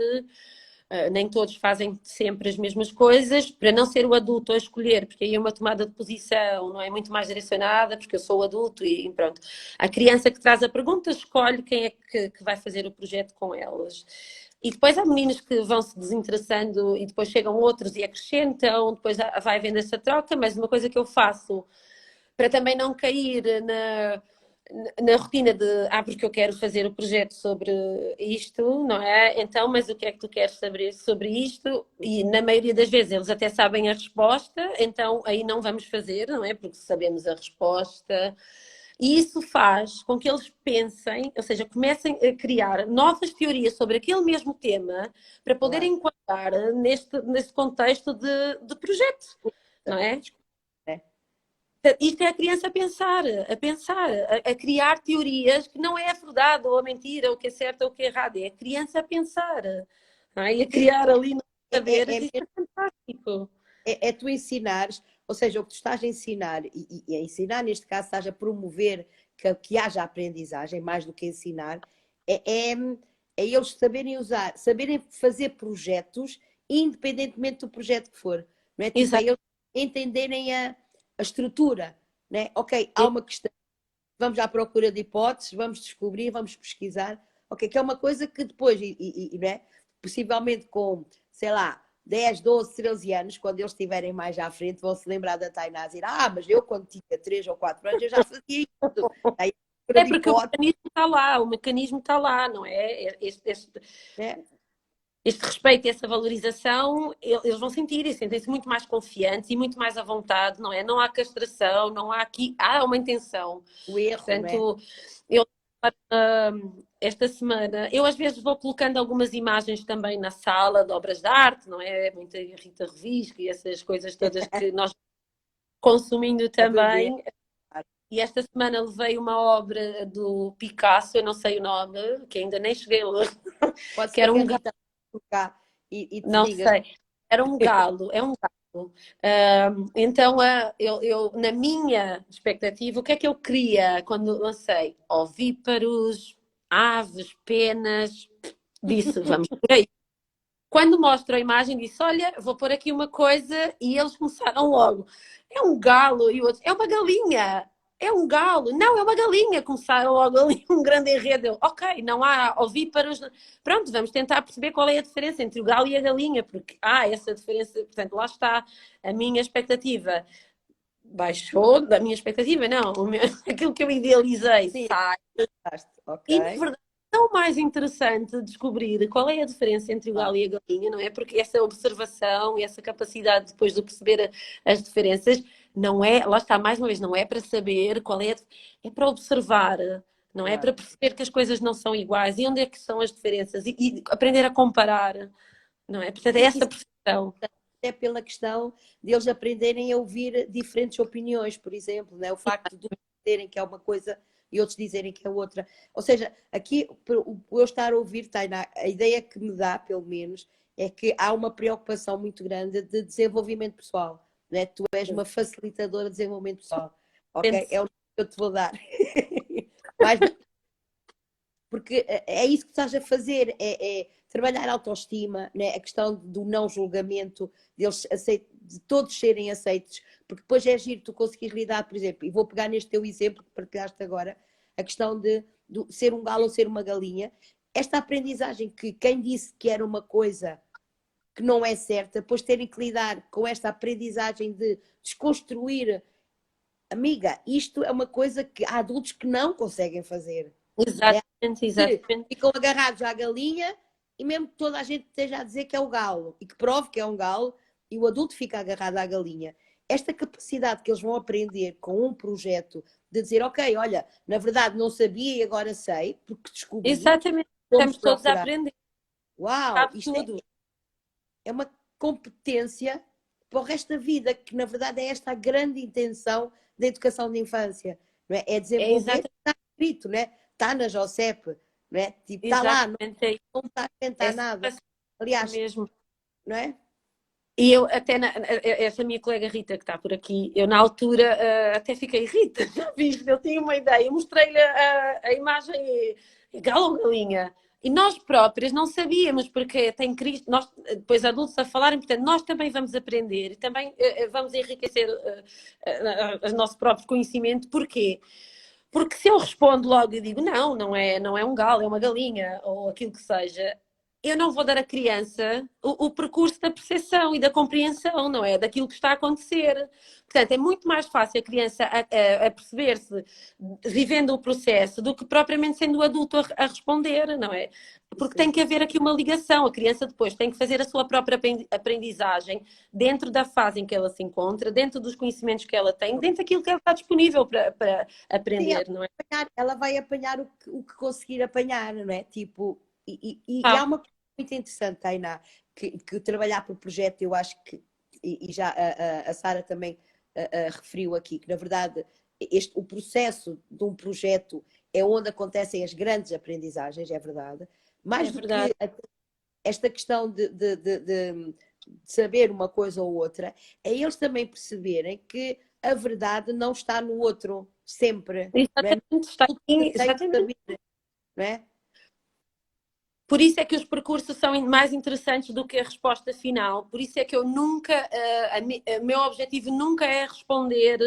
[SPEAKER 2] Nem todos fazem sempre as mesmas coisas, para não ser o adulto a escolher, porque aí é uma tomada de posição, não é muito mais direcionada, porque eu sou o adulto e pronto. A criança que traz a pergunta escolhe quem é que vai fazer o projeto com elas. E depois há meninos que vão se desinteressando e depois chegam outros e acrescentam, depois vai havendo essa troca, mas uma coisa que eu faço para também não cair na rotina de porque eu quero fazer o projeto sobre isto, não é? Então, mas o que é que tu queres saber sobre isto? E na maioria das vezes eles até sabem a resposta, então aí não vamos fazer, não é? Porque sabemos a resposta. E isso faz com que eles pensem, ou seja, comecem a criar novas teorias sobre aquele mesmo tema para poderem
[SPEAKER 1] Claro.
[SPEAKER 2] enquadrar neste contexto de projeto, não é?
[SPEAKER 1] Né?
[SPEAKER 2] Isto é a criança a criar teorias que não é a verdade ou a mentira, ou o que é certo ou o que é errado, é a criança a pensar, não é? E a criar ali. saberes,
[SPEAKER 1] é
[SPEAKER 2] isso é fantástico.
[SPEAKER 1] é tu ensinares, ou seja, o que tu estás a ensinar, e a ensinar, neste caso, estás a promover que haja aprendizagem, mais do que ensinar, é, é, é eles saberem usar, saberem fazer projetos, independentemente do projeto que for. Não é? Tipo, é
[SPEAKER 2] Exato.
[SPEAKER 1] eles entenderem a estrutura. Né? Ok, há uma questão, vamos à procura de hipóteses, vamos descobrir, vamos pesquisar. Ok, que é uma coisa que depois, né? Possivelmente com, sei lá, 10, 12, 13 anos, quando eles estiverem mais à frente, vão se lembrar da Tainá e dizer: mas eu, quando tinha 3 ou 4 anos, eu já fazia isso. Aí,
[SPEAKER 2] É
[SPEAKER 1] de
[SPEAKER 2] porque o
[SPEAKER 1] hipótese,
[SPEAKER 2] mecanismo está lá, o mecanismo está lá, não é?
[SPEAKER 1] né?
[SPEAKER 2] Este respeito e essa valorização, eles vão sentir e sentem-se muito mais confiantes e muito mais à vontade, não é? Não há castração, não há aqui, há uma intenção.
[SPEAKER 1] O erro, né?
[SPEAKER 2] Portanto, eu esta semana, eu às vezes vou colocando algumas imagens também na sala de obras de arte, não é? Muita Rita Revisco e essas coisas todas que nós consumindo
[SPEAKER 1] Aprender.
[SPEAKER 2] também. E esta semana levei uma obra do Picasso, eu não sei o nome, que ainda nem cheguei a ler,
[SPEAKER 1] Pode
[SPEAKER 2] que
[SPEAKER 1] ser
[SPEAKER 2] era
[SPEAKER 1] que a
[SPEAKER 2] um
[SPEAKER 1] Rita cá e te
[SPEAKER 2] não
[SPEAKER 1] diga.
[SPEAKER 2] sei. Era um galo, é um galo. Então, na minha expectativa, o que é que eu queria quando lancei? Ovíparos, aves, penas. Disse, vamos por aí. Quando mostro a imagem, disse: Olha, vou pôr aqui uma coisa, e eles começaram logo. É um galo, e outros, é uma galinha. É um galo, não, é uma galinha. Começaram logo ali um grande enredo. Eu, ok, não há ovíparos. Pronto, vamos tentar perceber qual é a diferença entre o galo e a galinha, porque há essa diferença. Portanto, lá está a minha expectativa. Baixou da minha expectativa, não. Aquilo que eu idealizei
[SPEAKER 1] Sim,
[SPEAKER 2] sai.
[SPEAKER 1] ok.
[SPEAKER 2] E, na verdade, é tão mais interessante descobrir qual é a diferença entre o
[SPEAKER 1] Claro.
[SPEAKER 2] galo e a galinha, não é? Porque essa observação e essa capacidade depois de perceber as diferenças não é, lá está, mais uma vez, não é para saber qual é, é para observar, não é?
[SPEAKER 1] Claro.
[SPEAKER 2] Para perceber que as coisas não são iguais e onde é que são as diferenças e aprender a comparar, não é? Portanto, é
[SPEAKER 1] Sim,
[SPEAKER 2] essa percepção.
[SPEAKER 1] é pela questão de eles aprenderem a ouvir diferentes opiniões, por exemplo, né? O facto de dizerem que é uma coisa e outros dizerem que é outra. Ou seja, aqui, eu estar a ouvir, Tainá, a ideia que me dá, pelo menos, é que há uma preocupação muito grande de desenvolvimento pessoal. Né? Tu és uma facilitadora de desenvolvimento pessoal. Ok? É o que eu te vou dar. Mais porque é isso que estás a fazer, é trabalhar a autoestima, né? A questão do não julgamento, de todos serem aceitos, porque depois é giro tu conseguires lidar, por exemplo, e vou pegar neste teu exemplo que partilhaste agora, a questão de ser um galo ou ser uma galinha, esta aprendizagem que quem disse que era uma coisa que não é certa, depois terem que lidar com esta aprendizagem de desconstruir, amiga, isto é uma coisa que há adultos que não conseguem fazer, né?
[SPEAKER 2] Exatamente,
[SPEAKER 1] Que
[SPEAKER 2] exatamente.
[SPEAKER 1] ficam agarrados à galinha e mesmo que toda a gente esteja a dizer que é o galo e que prove que é um galo e o adulto fica agarrado à galinha. Esta capacidade que eles vão aprender com um projeto de dizer, ok, olha, na verdade não sabia e agora sei, porque descobri,
[SPEAKER 2] Exatamente.
[SPEAKER 1] vamos
[SPEAKER 2] Estamos todos a
[SPEAKER 1] procurar.
[SPEAKER 2] aprender,
[SPEAKER 1] Uau,
[SPEAKER 2] sabe
[SPEAKER 1] isto
[SPEAKER 2] tudo.
[SPEAKER 1] é uma competência para o resto da vida, que na verdade é esta a grande intenção da educação de infância, não é? É
[SPEAKER 2] É
[SPEAKER 1] desenvolver,
[SPEAKER 2] exatamente,
[SPEAKER 1] está escrito, não é? Está na JOSEP, não é? Tipo, está lá, não,
[SPEAKER 2] exatamente
[SPEAKER 1] não está a
[SPEAKER 2] é
[SPEAKER 1] inventar nada.
[SPEAKER 2] assim
[SPEAKER 1] Aliás,
[SPEAKER 2] mesmo.
[SPEAKER 1] não é?
[SPEAKER 2] E eu até, essa minha colega Rita que está por aqui, eu na altura até fiquei Rita, já viste, eu tinha uma ideia, mostrei-lhe a imagem e galo ou galinha. E nós próprias não sabíamos, porque tem Cristo, nós, depois adultos a falarem, portanto, nós também vamos aprender e também vamos enriquecer o nosso próprio conhecimento. Porquê? Porque se eu respondo logo e digo não, não é um galo, é uma galinha, ou aquilo que seja, eu não vou dar à criança o percurso da percepção e da compreensão, não é? Daquilo que está a acontecer. Portanto, é muito mais fácil a criança a perceber-se vivendo o processo do que propriamente sendo o adulto a responder, não é? Porque
[SPEAKER 1] Sim.
[SPEAKER 2] tem que haver aqui uma ligação. A criança depois tem que fazer a sua própria aprendizagem dentro da fase em que ela se encontra, dentro dos conhecimentos que ela tem, dentro daquilo que ela está disponível para
[SPEAKER 1] Sim,
[SPEAKER 2] aprender, não é?
[SPEAKER 1] ela vai apanhar o que conseguir apanhar, não é? Tipo, e há
[SPEAKER 2] Ah,
[SPEAKER 1] uma coisa muito interessante, Tainá, que trabalhar por projeto, eu acho que, e já a Sara também referiu aqui, que na verdade o processo de um projeto é onde acontecem as grandes aprendizagens, é verdade. Mais
[SPEAKER 2] é
[SPEAKER 1] do que
[SPEAKER 2] verdade.
[SPEAKER 1] esta questão de saber uma coisa ou outra, é eles também perceberem que a verdade não está no outro, sempre. Não é?
[SPEAKER 2] Exatamente, está
[SPEAKER 1] Tudo
[SPEAKER 2] aqui,
[SPEAKER 1] que tem que
[SPEAKER 2] exatamente.
[SPEAKER 1] saber, não é?
[SPEAKER 2] Por isso é que os percursos são mais interessantes do que a resposta final. Por isso é que eu nunca, meu objetivo nunca é responder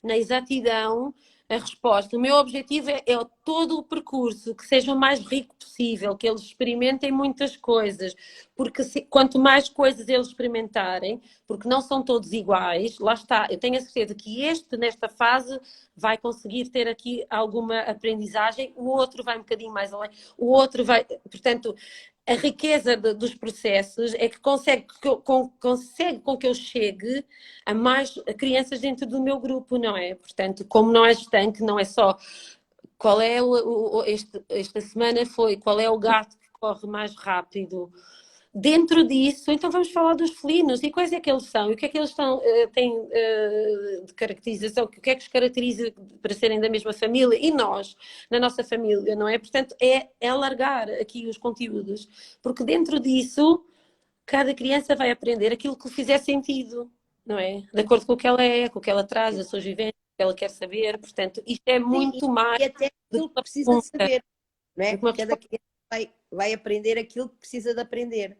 [SPEAKER 2] na exatidão a resposta. O meu objetivo é todo o percurso que seja o mais rico possível, que eles experimentem muitas coisas, porque quanto mais coisas eles experimentarem, porque não são todos iguais, lá está, eu tenho a certeza que nesta fase, vai conseguir ter aqui alguma aprendizagem, o outro vai um bocadinho mais além, o outro vai, portanto, a riqueza dos processos é que consegue com que eu chegue a mais crianças dentro do meu grupo, não é? Portanto, como não é estanque, não é só qual é esta semana foi qual é o gato que corre mais rápido. Dentro disso, então vamos falar dos felinos e quais é que eles são e o que é que eles têm de caracterização, o que é que os caracteriza para serem da mesma família e nós, na nossa família, não é? Portanto, é alargar aqui os conteúdos, porque dentro disso, cada criança vai aprender aquilo que lhe fizer sentido, não é? De acordo com o que ela é, com o que ela traz, as suas vivências, o que ela quer saber. Portanto, isto é
[SPEAKER 1] Sim,
[SPEAKER 2] muito mais
[SPEAKER 1] e até
[SPEAKER 2] do
[SPEAKER 1] aquilo
[SPEAKER 2] que
[SPEAKER 1] que
[SPEAKER 2] uma
[SPEAKER 1] precisa de
[SPEAKER 2] pergunta,
[SPEAKER 1] saber, não é?
[SPEAKER 2] do que uma
[SPEAKER 1] Cada
[SPEAKER 2] resposta.
[SPEAKER 1] criança vai aprender aquilo que precisa de aprender,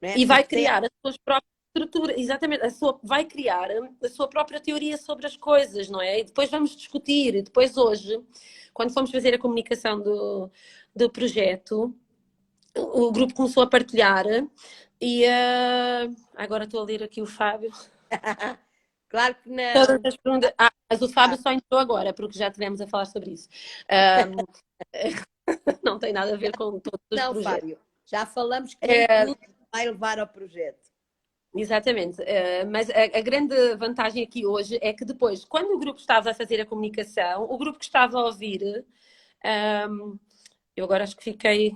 [SPEAKER 1] não é?
[SPEAKER 2] E vai
[SPEAKER 1] Porque tem.
[SPEAKER 2] criar as suas próprias estruturas, exatamente, vai criar a sua própria teoria sobre as coisas, não é? E depois vamos discutir, e depois hoje, quando fomos fazer a comunicação do projeto, o grupo começou a partilhar e agora estou a ler aqui o Fábio.
[SPEAKER 1] Claro que
[SPEAKER 2] Todas
[SPEAKER 1] não.
[SPEAKER 2] as perguntas. Mas o Fábio só entrou agora, porque já tivemos a falar sobre isso. Um, não tem nada a ver com todos os
[SPEAKER 1] Não,
[SPEAKER 2] projetos.
[SPEAKER 1] Fábio, já falamos que nem tudo vai levar ao projeto.
[SPEAKER 2] Exatamente, mas a grande vantagem aqui hoje é que depois, quando o grupo estava a fazer a comunicação, o grupo que estava a ouvir, eu agora acho que fiquei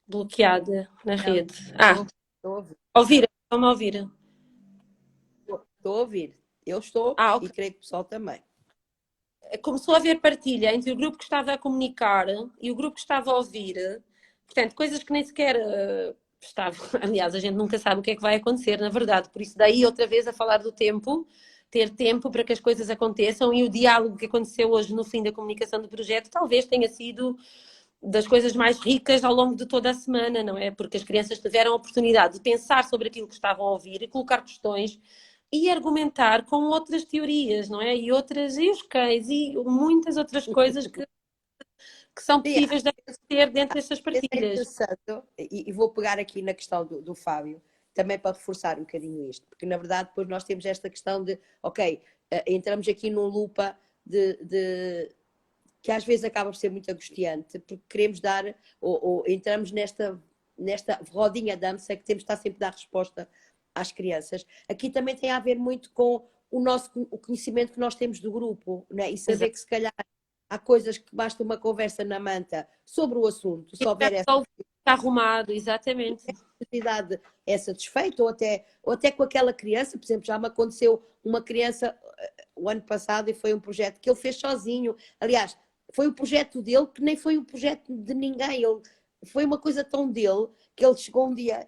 [SPEAKER 2] bloqueada na
[SPEAKER 1] Não,
[SPEAKER 2] rede.
[SPEAKER 1] estou a ouvir.
[SPEAKER 2] Estão-me a ouvir.
[SPEAKER 1] Estou a ouvir. Eu estou e
[SPEAKER 2] Ok.
[SPEAKER 1] creio que o pessoal também.
[SPEAKER 2] Começou a haver partilha entre o grupo que estava a comunicar e o grupo que estava a ouvir, portanto, coisas que nem sequer estavam. Aliás, a gente nunca sabe o que é que vai acontecer, na verdade. Por isso, daí outra vez a falar do tempo, ter tempo para que as coisas aconteçam e o diálogo que aconteceu hoje no fim da comunicação do projeto talvez tenha sido das coisas mais ricas ao longo de toda a semana, não é? Porque as crianças tiveram a oportunidade de pensar sobre aquilo que estavam a ouvir e colocar questões e argumentar com outras teorias, não é? E os cães e muitas outras coisas que são
[SPEAKER 1] Sim,
[SPEAKER 2] possíveis de acontecer dentro dessas
[SPEAKER 1] esse é
[SPEAKER 2] partilhas.
[SPEAKER 1] interessante, e vou pegar aqui na questão do Fábio, também para reforçar um bocadinho isto, porque na verdade depois nós temos esta questão de, ok, entramos aqui num lupa que às vezes acaba por ser muito angustiante, porque queremos dar, ou entramos nesta rodinha dança que temos de estar sempre a dar resposta às crianças. Aqui também tem a ver muito com o conhecimento que nós temos do grupo, né? E saber
[SPEAKER 2] Exato.
[SPEAKER 1] que se calhar há coisas que basta uma conversa na manta sobre o assunto, se houver essa
[SPEAKER 2] Está arrumado, exatamente.
[SPEAKER 1] necessidade é satisfeito, ou até com aquela criança, por exemplo, já me aconteceu uma criança o ano passado e foi um projeto que ele fez sozinho. Aliás, foi o projeto dele que nem foi o projeto de ninguém. Foi uma coisa tão dele que ele chegou um dia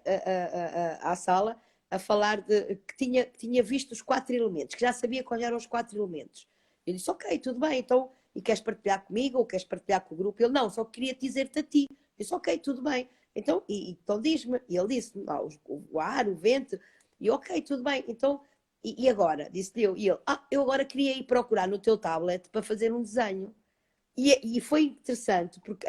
[SPEAKER 1] à sala a falar que tinha visto os 4 elementos, que já sabia quais eram os 4 elementos. Eu disse, ok, tudo bem, então, e queres partilhar comigo ou queres partilhar com o grupo? Ele, não, só queria dizer-te a ti. Eu disse, ok, tudo bem. Então, então diz-me. E ele disse, o ar, o vento. E ok, tudo bem. Então, e agora? Disse-lhe eu. E ele, eu agora queria ir procurar no teu tablet para fazer um desenho. E foi interessante, porque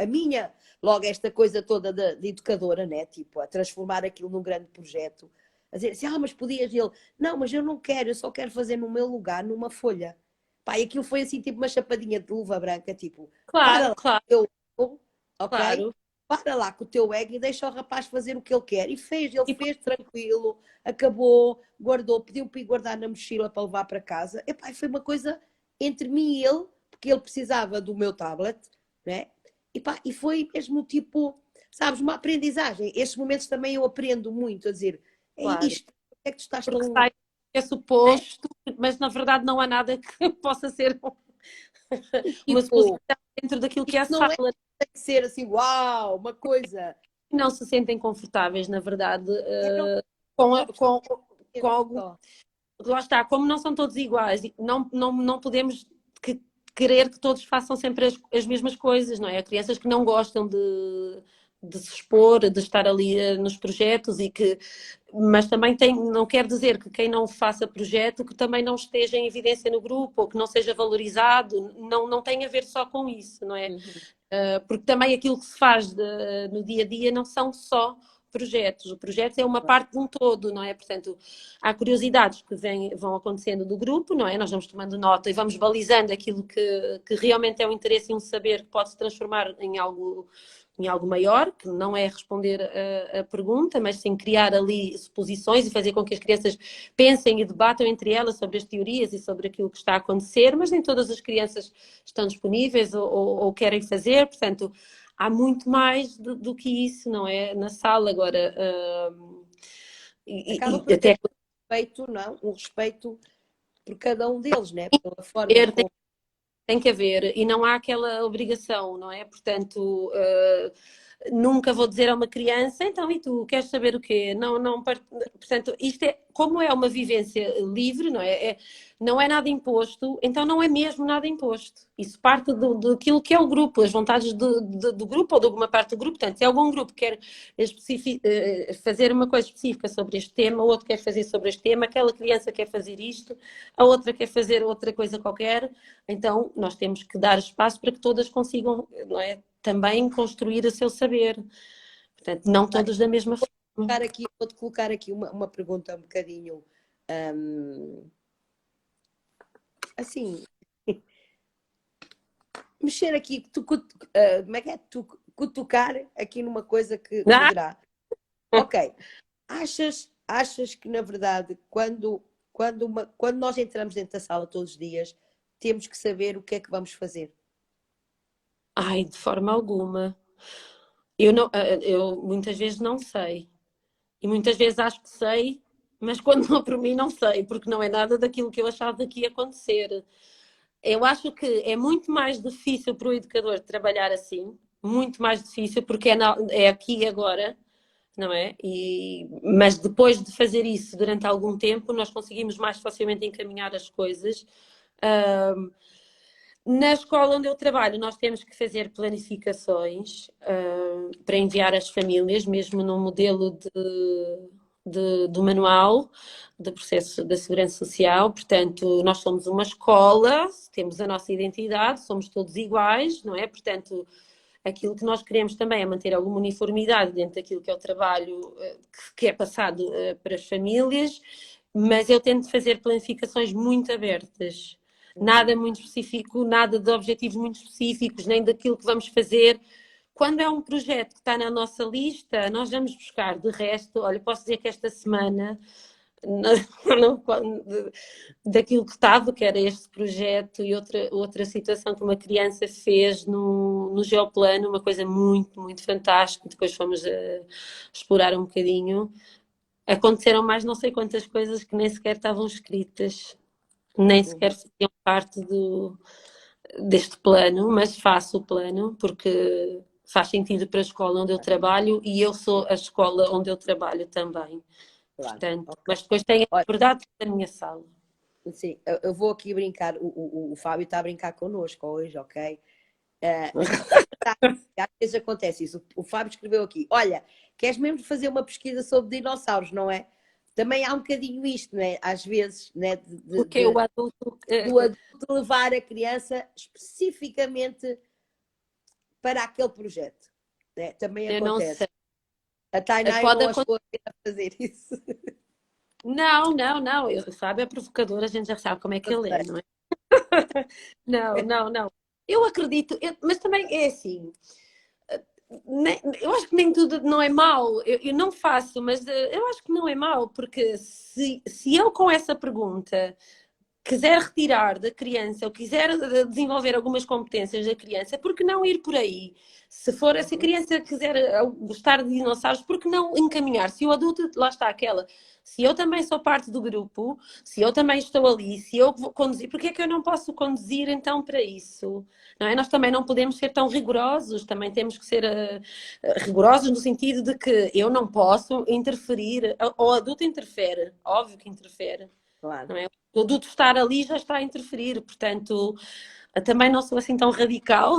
[SPEAKER 1] logo esta coisa toda de educadora, né? Tipo, a transformar aquilo num grande projeto. A dizer assim, mas podias. E ele, não, mas eu não quero, eu só quero fazer no meu lugar, numa folha. Pá, e aquilo foi assim, tipo uma chapadinha de luva branca, tipo, para
[SPEAKER 2] Claro,
[SPEAKER 1] lá,
[SPEAKER 2] claro,
[SPEAKER 1] eu, ok?
[SPEAKER 2] claro.
[SPEAKER 1] Para lá com o teu ego e deixa o rapaz fazer o que ele quer. E ele
[SPEAKER 2] E
[SPEAKER 1] fez tranquilo, acabou, guardou, pediu para ir guardar na mochila para levar para casa. Epá, e foi uma coisa entre mim e ele, porque ele precisava do meu tablet, né? E foi mesmo tipo, sabes, uma aprendizagem. Estes momentos também eu aprendo muito a dizer, é
[SPEAKER 2] claro,
[SPEAKER 1] isto, é que tu estás
[SPEAKER 2] porque
[SPEAKER 1] tão.
[SPEAKER 2] sai é
[SPEAKER 1] Né?
[SPEAKER 2] suposto, mas na verdade não há nada que possa ser
[SPEAKER 1] E,
[SPEAKER 2] uma
[SPEAKER 1] tipo,
[SPEAKER 2] suposição dentro daquilo que é
[SPEAKER 1] isto
[SPEAKER 2] a
[SPEAKER 1] não é
[SPEAKER 2] sala.
[SPEAKER 1] tem que ser assim, uau, uma coisa.
[SPEAKER 2] não se sentem confortáveis, na verdade, com,
[SPEAKER 1] Só pessoas
[SPEAKER 2] com algo.
[SPEAKER 1] só.
[SPEAKER 2] Lá está, como não são todos iguais, não podemos querer que todos façam sempre as mesmas coisas, não é? Há crianças que não gostam de se expor, de estar ali nos projetos mas também não quer dizer que quem não faça projeto que também não esteja em evidência no grupo ou que não seja valorizado, não tem a ver só com isso, não é? Porque também aquilo que se faz no dia a dia não são só projetos. O projeto é uma parte de um todo, não é? Portanto, há curiosidades que vão acontecendo do grupo, não é? Nós vamos tomando nota e vamos balizando aquilo que realmente é um interesse e um saber que pode se transformar em algo maior, que não é responder a pergunta, mas sim criar ali suposições e fazer com que as crianças pensem e debatam entre elas sobre as teorias e sobre aquilo que está a acontecer, mas nem todas as crianças estão disponíveis ou querem fazer, portanto, há muito mais do que isso, não é? Na sala agora.
[SPEAKER 1] Acaba por ter um respeito, não? Um respeito por cada um deles, né? Pela forma como.
[SPEAKER 2] Tem que haver, e não há aquela obrigação, não é? Portanto, nunca vou dizer a uma criança, então, e tu, queres saber o quê? Portanto, isto é, como é uma vivência livre, não é? Não é nada imposto, então não é mesmo nada imposto. Isso parte daquilo que é o grupo, as vontades do grupo ou de alguma parte do grupo. Portanto, se algum grupo quer fazer uma coisa específica sobre este tema, o outro quer fazer sobre este tema, aquela criança quer fazer isto, a outra quer fazer outra coisa qualquer, então nós temos que dar espaço para que todas consigam, não é? Também construir o seu saber. Portanto, não todos da mesma forma.
[SPEAKER 1] Vou-te colocar aqui uma pergunta um bocadinho assim, mexer aqui, como é que é? Cutucar aqui numa coisa que poderá. Ok, achas que na verdade, quando nós entramos dentro da sala todos os dias, temos que saber o que é que vamos fazer?
[SPEAKER 2] Ai, de forma alguma. Eu muitas vezes não sei. E muitas vezes acho que sei, mas quando não por mim não sei, porque não é nada daquilo que eu achava que ia acontecer. Eu acho que é muito mais difícil para o educador trabalhar assim, muito mais difícil, porque é aqui e agora, não é? Mas depois de fazer isso durante algum tempo, nós conseguimos mais facilmente encaminhar as coisas. Na escola onde eu trabalho, nós temos que fazer planificações para enviar às famílias, mesmo no modelo do manual do processo da segurança social. Portanto, nós somos uma escola, temos a nossa identidade, somos todos iguais, não é? Portanto, aquilo que nós queremos também é manter alguma uniformidade dentro daquilo que é o trabalho que é passado para as famílias, mas eu tento fazer planificações muito abertas. Nada muito específico, nada de objetivos muito específicos, nem daquilo que vamos fazer. Quando é um projeto que está na nossa lista, nós vamos buscar. De resto, olha, posso dizer que esta semana, daquilo que estava, que era este projeto e outra situação que uma criança fez no Geoplano, uma coisa muito, muito fantástica, depois fomos a explorar um bocadinho. Aconteceram mais não sei quantas coisas que nem sequer estavam escritas, nem sequer faziam parte deste plano, mas faço o plano porque faz sentido para a escola onde eu trabalho e eu sou a escola onde eu trabalho também.
[SPEAKER 1] Claro.
[SPEAKER 2] Portanto, mas depois tenho a liberdade da minha sala.
[SPEAKER 1] Sim, eu vou aqui brincar, o Fábio está a brincar connosco hoje, ok? Às vezes acontece isso. O Fábio escreveu aqui: olha, queres mesmo fazer uma pesquisa sobre dinossauros, não é? Também há um bocadinho isto, não é? Às vezes, né?
[SPEAKER 2] Porque o adulto.
[SPEAKER 1] Do adulto levar a criança especificamente para aquele projeto. Né? Também
[SPEAKER 2] eu
[SPEAKER 1] acontece.
[SPEAKER 2] não sei.
[SPEAKER 1] A Tainá
[SPEAKER 2] Pode
[SPEAKER 1] não achou a fazer isso.
[SPEAKER 2] Não. O Fábio é provocador, a gente já sabe como é que ele é, não é? Não. Eu acredito, mas também é assim. Eu acho que nem tudo não é mau. Eu não faço, mas eu acho que não é mau, porque se eu com essa pergunta quiser retirar da criança ou quiser desenvolver algumas competências da criança, por que não ir por aí? Se for, se a criança quiser gostar de dinossauros, por que não encaminhar? Se o adulto, lá está aquela, se eu também sou parte do grupo, se eu também estou ali, se eu vou conduzir, por que é que eu não posso conduzir então para isso? Não é? Nós também não podemos ser tão rigorosos, também temos que ser rigorosos no sentido de que eu não posso interferir, o adulto interfere, óbvio que interfere.
[SPEAKER 1] Claro.
[SPEAKER 2] Não é? O adulto estar ali já está a interferir, portanto, também não sou assim tão radical,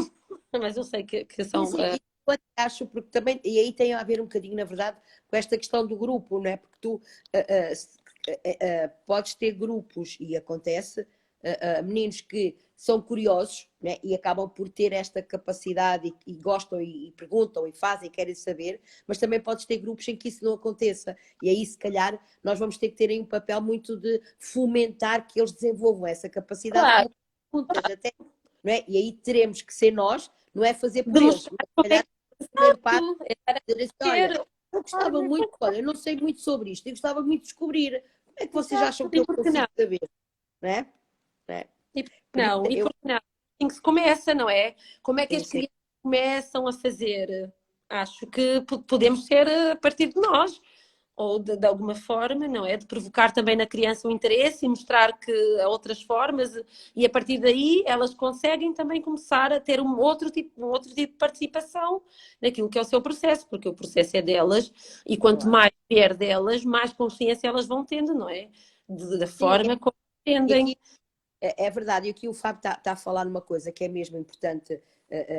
[SPEAKER 2] mas eu sei que
[SPEAKER 1] Sim,
[SPEAKER 2] são.
[SPEAKER 1] sim, e eu até acho, porque também, e aí tem a ver um bocadinho, na verdade, com esta questão do grupo, não é? Porque tu podes ter grupos, e acontece, meninos que são curiosos, né? E acabam por ter esta capacidade e gostam e perguntam e fazem, e querem saber, mas também podes ter grupos em que isso não aconteça. E aí, se calhar, nós vamos ter que ter aí um papel muito de fomentar que eles desenvolvam essa capacidade de
[SPEAKER 2] Claro,
[SPEAKER 1] colocar perguntas, até, não é? E aí teremos que ser nós, não é fazer por eles,
[SPEAKER 2] demonstrar
[SPEAKER 1] mas se
[SPEAKER 2] como é
[SPEAKER 1] calhar o primeiro passo
[SPEAKER 2] que é
[SPEAKER 1] é dizer assim, olha,
[SPEAKER 2] ter.
[SPEAKER 1] eu gostava muito, olha, eu não sei muito sobre isto, eu gostava muito de descobrir. Como é que vocês acham
[SPEAKER 2] Exato,
[SPEAKER 1] que
[SPEAKER 2] e
[SPEAKER 1] eu
[SPEAKER 2] por que
[SPEAKER 1] consigo
[SPEAKER 2] não?
[SPEAKER 1] saber? Não é? Não é?
[SPEAKER 2] E por que
[SPEAKER 1] Por isso
[SPEAKER 2] não? E
[SPEAKER 1] eu
[SPEAKER 2] por que não? Assim que se começa, não é? Como é que
[SPEAKER 1] sim,
[SPEAKER 2] as
[SPEAKER 1] sim.
[SPEAKER 2] crianças começam a fazer? Acho que podemos ser a partir de nós. Ou de alguma forma, não é? De provocar também na criança o interesse e mostrar que há outras formas, e a partir daí elas conseguem também começar a ter um outro tipo de participação naquilo que é o seu processo, porque o processo é delas, e quanto
[SPEAKER 1] Claro.
[SPEAKER 2] mais vier delas, mais consciência elas vão tendo, não é? Da
[SPEAKER 1] Sim,
[SPEAKER 2] forma como
[SPEAKER 1] e
[SPEAKER 2] entendem.
[SPEAKER 1] aqui é verdade, e aqui o Fábio está a falar numa coisa que é mesmo importante,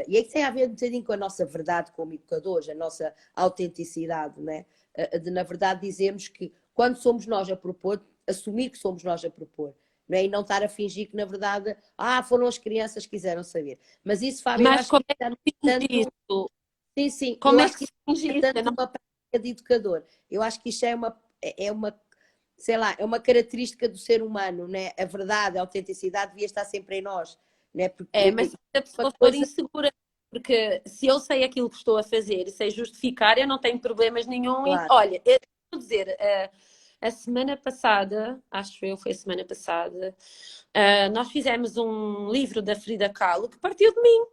[SPEAKER 1] e aí tem a ver um bocadinho com a nossa verdade como educadores, a nossa autenticidade, né? De na verdade dizermos que quando somos nós a propor, assumir que somos nós a propor, não é? E não estar a fingir que na verdade, foram as crianças que quiseram saber. Mas isso, Fábio, eu
[SPEAKER 2] Mas
[SPEAKER 1] acho que
[SPEAKER 2] como é
[SPEAKER 1] isso é
[SPEAKER 2] que se finge
[SPEAKER 1] tanto,
[SPEAKER 2] isso?
[SPEAKER 1] sim, sim, eu
[SPEAKER 2] Como é
[SPEAKER 1] acho
[SPEAKER 2] que
[SPEAKER 1] que
[SPEAKER 2] se
[SPEAKER 1] isso
[SPEAKER 2] finge
[SPEAKER 1] é
[SPEAKER 2] isso? Eu
[SPEAKER 1] tanto
[SPEAKER 2] não
[SPEAKER 1] uma prática de educador. Eu acho que isto é uma sei lá, é uma característica do ser humano, né? A verdade, a autenticidade devia estar sempre em nós, né?
[SPEAKER 2] É, mas
[SPEAKER 1] Porque
[SPEAKER 2] se a
[SPEAKER 1] uma
[SPEAKER 2] pessoa for
[SPEAKER 1] coisa,
[SPEAKER 2] insegura, porque se eu sei aquilo que estou a fazer e sei justificar, eu não tenho problemas nenhum em.
[SPEAKER 1] claro,
[SPEAKER 2] Olha, eu vou dizer, a semana passada, acho eu, foi a semana passada, nós fizemos um livro da Frida Kahlo que partiu de mim.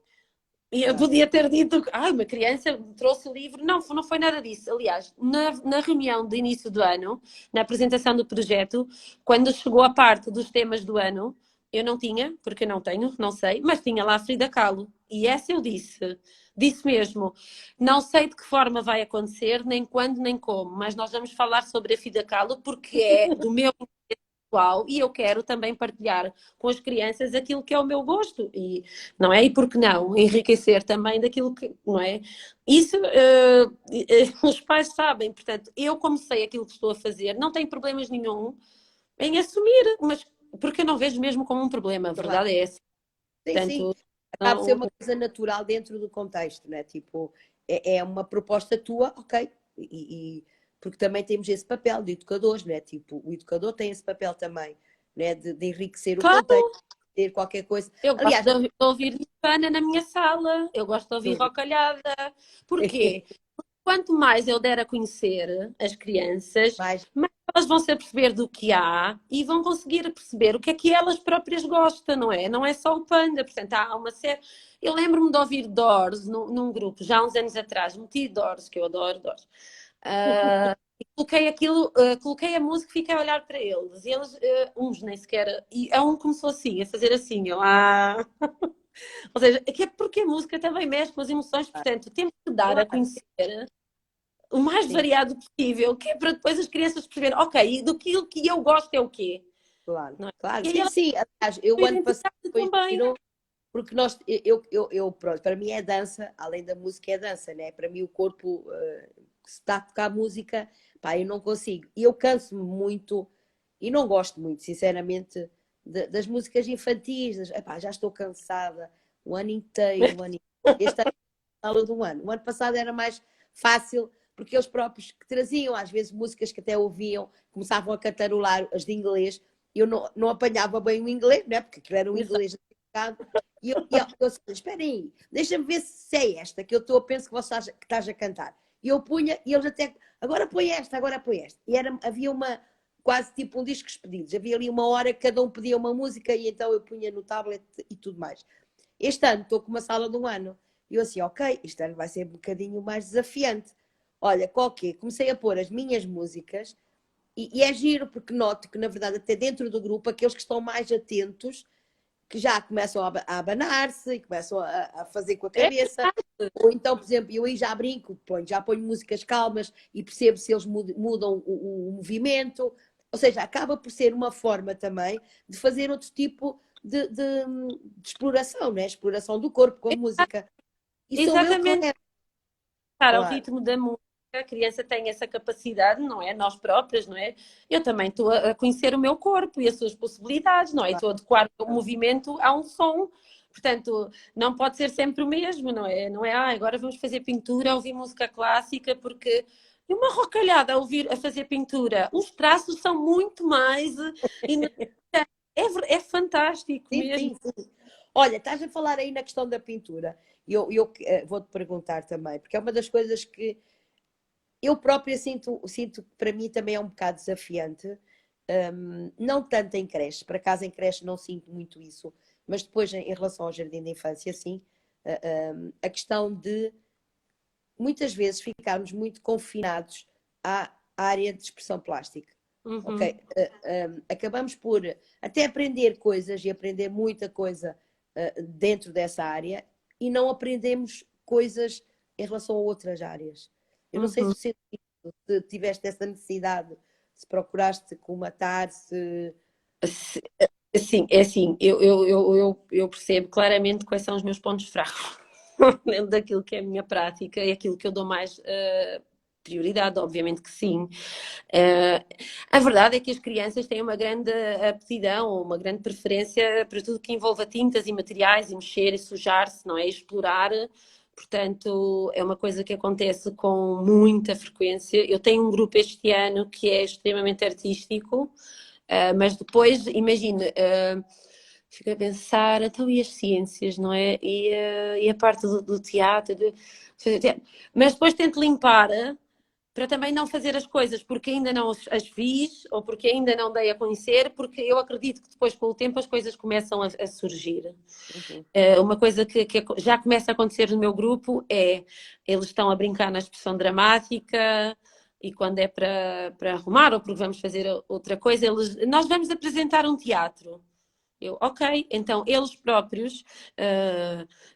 [SPEAKER 2] E eu
[SPEAKER 1] claro,
[SPEAKER 2] podia ter dito, uma criança trouxe o livro. Não, não foi nada disso. Aliás, na reunião de início do ano, na apresentação do projeto, quando chegou a parte dos temas do ano, eu não tinha, porque eu não tenho, não sei, mas tinha lá a Frida Kahlo. E essa eu disse mesmo, não sei de que forma vai acontecer, nem quando, nem como, mas nós vamos falar sobre a Frida Kahlo porque é do meu pessoal e eu quero também partilhar com as crianças aquilo que é o meu gosto e não é? E por que não enriquecer também daquilo que, não é? Isso os pais sabem, portanto, eu como sei aquilo que estou a fazer, não tenho problemas nenhum em assumir, mas porque eu não vejo mesmo como um problema, a
[SPEAKER 1] claro.
[SPEAKER 2] verdade é essa.
[SPEAKER 1] Sim, sim.
[SPEAKER 2] Portanto,
[SPEAKER 1] Acaba por ser
[SPEAKER 2] não,
[SPEAKER 1] uma coisa natural dentro do contexto, né? Tipo, é uma proposta tua, ok. Porque também temos esse papel de educadores, né? Tipo, o educador tem esse papel também, né? De enriquecer o contexto,
[SPEAKER 2] claro,
[SPEAKER 1] ter qualquer coisa.
[SPEAKER 2] eu gosto
[SPEAKER 1] Aliás,
[SPEAKER 2] de ouvir Nirvana na minha sala, eu gosto de ouvir rocalhada. Porquê? Quanto mais eu der a conhecer as crianças,
[SPEAKER 1] mais,
[SPEAKER 2] mais elas vão se aperceber do que há e vão conseguir perceber o que é que elas próprias gostam, não é? Não é só o panda. Portanto, há uma série. Eu lembro-me de ouvir Doors num grupo, já há uns anos atrás, meti Doors, que eu adoro Doors. E coloquei aquilo, coloquei a música e fiquei a olhar para eles. E eles, uns nem sequer. E a um começou assim, a fazer assim, Ou seja, é que é porque a música também mexe com as emoções, portanto, temos que dar a
[SPEAKER 1] claro,
[SPEAKER 2] conhecer o mais
[SPEAKER 1] sim,
[SPEAKER 2] variado possível, que é para depois as crianças perceberem, ok, e do que eu gosto é o quê?
[SPEAKER 1] claro,
[SPEAKER 2] Não é?
[SPEAKER 1] claro.
[SPEAKER 2] E aí
[SPEAKER 1] Sim,
[SPEAKER 2] elas
[SPEAKER 1] sim. Aliás, eu
[SPEAKER 2] têm
[SPEAKER 1] ano passado
[SPEAKER 2] identidade
[SPEAKER 1] foi
[SPEAKER 2] também.
[SPEAKER 1] giro, porque pronto, para mim é dança, além da música é dança, né? Para mim o corpo, se está a tocar música, pá, eu não consigo. E eu canso-me muito, e não gosto muito, sinceramente, das músicas infantis. Epá, já estou cansada, o ano inteiro, o ano inteiro. Este ano, é a aula do ano. O ano passado era mais fácil, porque eles próprios que traziam, às vezes, músicas que até ouviam, começavam a cantarolar as de inglês, eu não apanhava bem o inglês, né? Porque aquilo era um inglês e eu assim, espera aí, deixa-me ver se é esta que eu penso que você que estás a cantar. E eu punha, e eles até, agora põe esta. E havia quase tipo um discos pedidos. Havia ali uma hora que cada um pedia uma música e então eu punha no tablet e tudo mais. Este ano estou com uma sala de um ano. E eu assim, ok, este ano vai ser um bocadinho mais desafiante. Olha, qualquer, comecei a pôr as minhas músicas e é giro, porque noto que, na verdade, até dentro do grupo, aqueles que estão mais atentos, que já começam a abanar-se e começam a fazer com a
[SPEAKER 2] É
[SPEAKER 1] cabeça. Ou então, por exemplo, eu aí já brinco, já ponho músicas calmas e percebo se eles mudam o movimento. Ou seja, acaba por ser uma forma também de fazer outro tipo de exploração, né? Exploração do corpo com música. E sou eu que
[SPEAKER 2] exatamente
[SPEAKER 1] levo,
[SPEAKER 2] ao
[SPEAKER 1] claro.
[SPEAKER 2] ritmo da música. A criança tem essa capacidade, não é? Nós próprias, não é? Eu também estou a conhecer o meu corpo e as suas possibilidades, não é?
[SPEAKER 1] Claro.
[SPEAKER 2] Estou a adequar o movimento a um som. Portanto, não pode ser sempre o mesmo, não é? Não é, agora vamos fazer pintura, ouvir música clássica, porque e uma rocalhada a ouvir, a fazer pintura. Os traços são muito mais. É fantástico
[SPEAKER 1] Sim,
[SPEAKER 2] mesmo.
[SPEAKER 1] sim, sim. Olha, estás a falar aí na questão da pintura. Eu vou-te perguntar também, porque é uma das coisas que eu própria sinto que para mim também é um bocado desafiante. Não tanto em creche, por acaso em creche não sinto muito isso, mas depois em relação ao jardim de infância, sim. A questão de muitas vezes ficarmos muito confinados à área de expressão plástica. Ok?
[SPEAKER 2] Uhum.
[SPEAKER 1] Acabamos por até aprender coisas e aprender muita coisa dentro dessa área e não aprendemos coisas em relação a outras áreas. Eu não sei se
[SPEAKER 2] Uhum.
[SPEAKER 1] tu se tiveste essa necessidade, se procuraste colmatar, se.
[SPEAKER 2] Sim, é assim, eu percebo claramente quais são os meus pontos fracos dentro daquilo que é a minha prática e aquilo que eu dou mais prioridade, obviamente que sim. Uh, a verdade é que as crianças têm uma grande aptidão, uma grande preferência para tudo que envolva tintas e materiais e mexer e sujar-se, não é? Explorar. Portanto, é uma coisa que acontece com muita frequência. Eu tenho um grupo este ano que é extremamente artístico. Mas depois, imagine, fico a pensar, então e as ciências, não é? E a parte do teatro, mas depois tento limpar para também não fazer as coisas porque ainda não as fiz ou porque ainda não dei a conhecer, porque eu acredito que depois, com o tempo, as coisas começam a surgir.
[SPEAKER 1] Uhum.
[SPEAKER 2] Uma coisa que já começa a acontecer no meu grupo é eles estão a brincar na expressão dramática e quando é para arrumar ou porque vamos fazer outra coisa, nós vamos apresentar um teatro. Eu, ok, então eles próprios,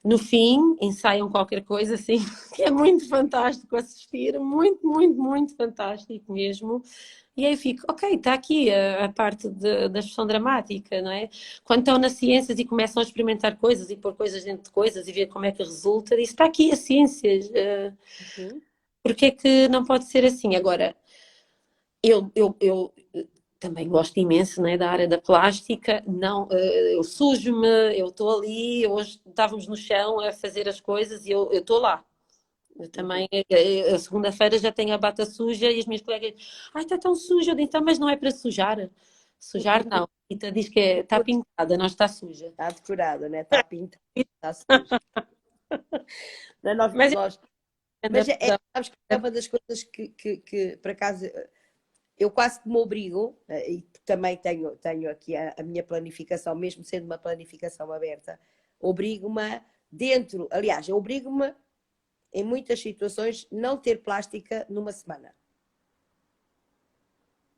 [SPEAKER 2] no fim, ensaiam qualquer coisa assim, que é muito fantástico assistir, muito, muito, muito fantástico mesmo. E aí fico, ok, está aqui a parte da expressão dramática, não é? Quando estão nas ciências e começam a experimentar coisas e pôr coisas dentro de coisas e ver como é que resulta, diz, está aqui a ciências,
[SPEAKER 1] Uhum.
[SPEAKER 2] porque é que não pode ser assim? Agora, eu também gosto imenso, né, da área da plástica. Não, eu sujo-me, eu estou ali. Hoje estávamos no chão a fazer as coisas e eu estou lá. Eu
[SPEAKER 1] Uhum.
[SPEAKER 2] também, a segunda-feira já tenho a bata suja e as minhas colegas, ai, está tão suja. Eu digo, então, mas não é para sujar. Sujar não. A Rita diz que está pintada, não está suja.
[SPEAKER 1] Está decorada, né? Está pintado, está sujo. Não,
[SPEAKER 2] Mas
[SPEAKER 1] nós,
[SPEAKER 2] é
[SPEAKER 1] mas
[SPEAKER 2] adaptação.
[SPEAKER 1] sabes que é uma das coisas que por acaso, eu quase que me obrigo, e também tenho aqui a minha planificação, mesmo sendo uma planificação aberta, obrigo-me dentro, aliás, eu obrigo-me em muitas situações não ter plástica numa semana.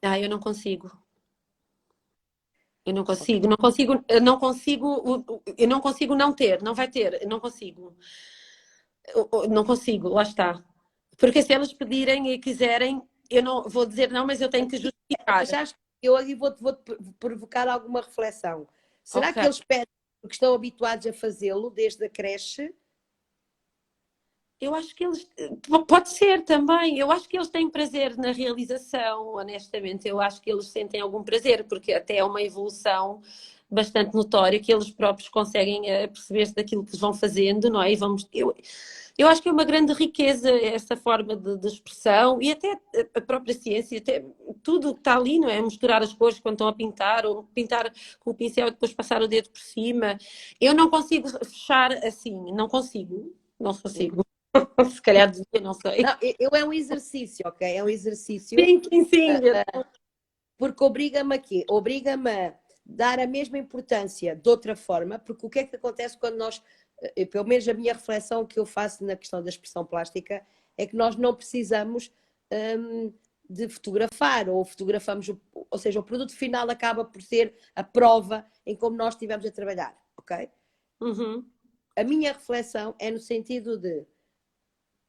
[SPEAKER 2] Eu não consigo. Eu não
[SPEAKER 1] Ok.
[SPEAKER 2] consigo, não consigo, eu não consigo não ter, não vai ter, eu não consigo. Não consigo, lá está. Porque se elas pedirem e quiserem, eu não vou dizer não, mas eu tenho que justificar.
[SPEAKER 1] Mas acho que eu aí vou-te provocar alguma reflexão. Será
[SPEAKER 2] Ok.
[SPEAKER 1] que eles pedem porque estão habituados a fazê-lo desde a creche?
[SPEAKER 2] Eu acho que eles. Pode ser também. Eu acho que eles têm prazer na realização, honestamente. Eu acho que eles sentem algum prazer, porque até é uma evolução bastante notória que eles próprios conseguem perceber-se daquilo que vão fazendo, não é? E vamos. Eu acho que é uma grande riqueza essa forma de expressão e até a própria ciência, até tudo que está ali, não é? Misturar as cores quando estão a pintar, ou pintar com o pincel e depois passar o dedo por cima. Eu não consigo fechar assim, não consigo. Não consigo. Se calhar devia, não sei.
[SPEAKER 1] Não, é um exercício, ok? É um exercício.
[SPEAKER 2] Sim, sim, sim.
[SPEAKER 1] Porque obriga-me a quê? Obriga-me a dar a mesma importância de outra forma, porque o que é que acontece quando nós, pelo menos a minha reflexão que eu faço na questão da expressão plástica, é que nós não precisamos de fotografar, ou fotografamos, ou seja, o produto final acaba por ser a prova em como nós estivemos a trabalhar, ok?
[SPEAKER 2] Uhum.
[SPEAKER 1] A minha reflexão é no sentido de,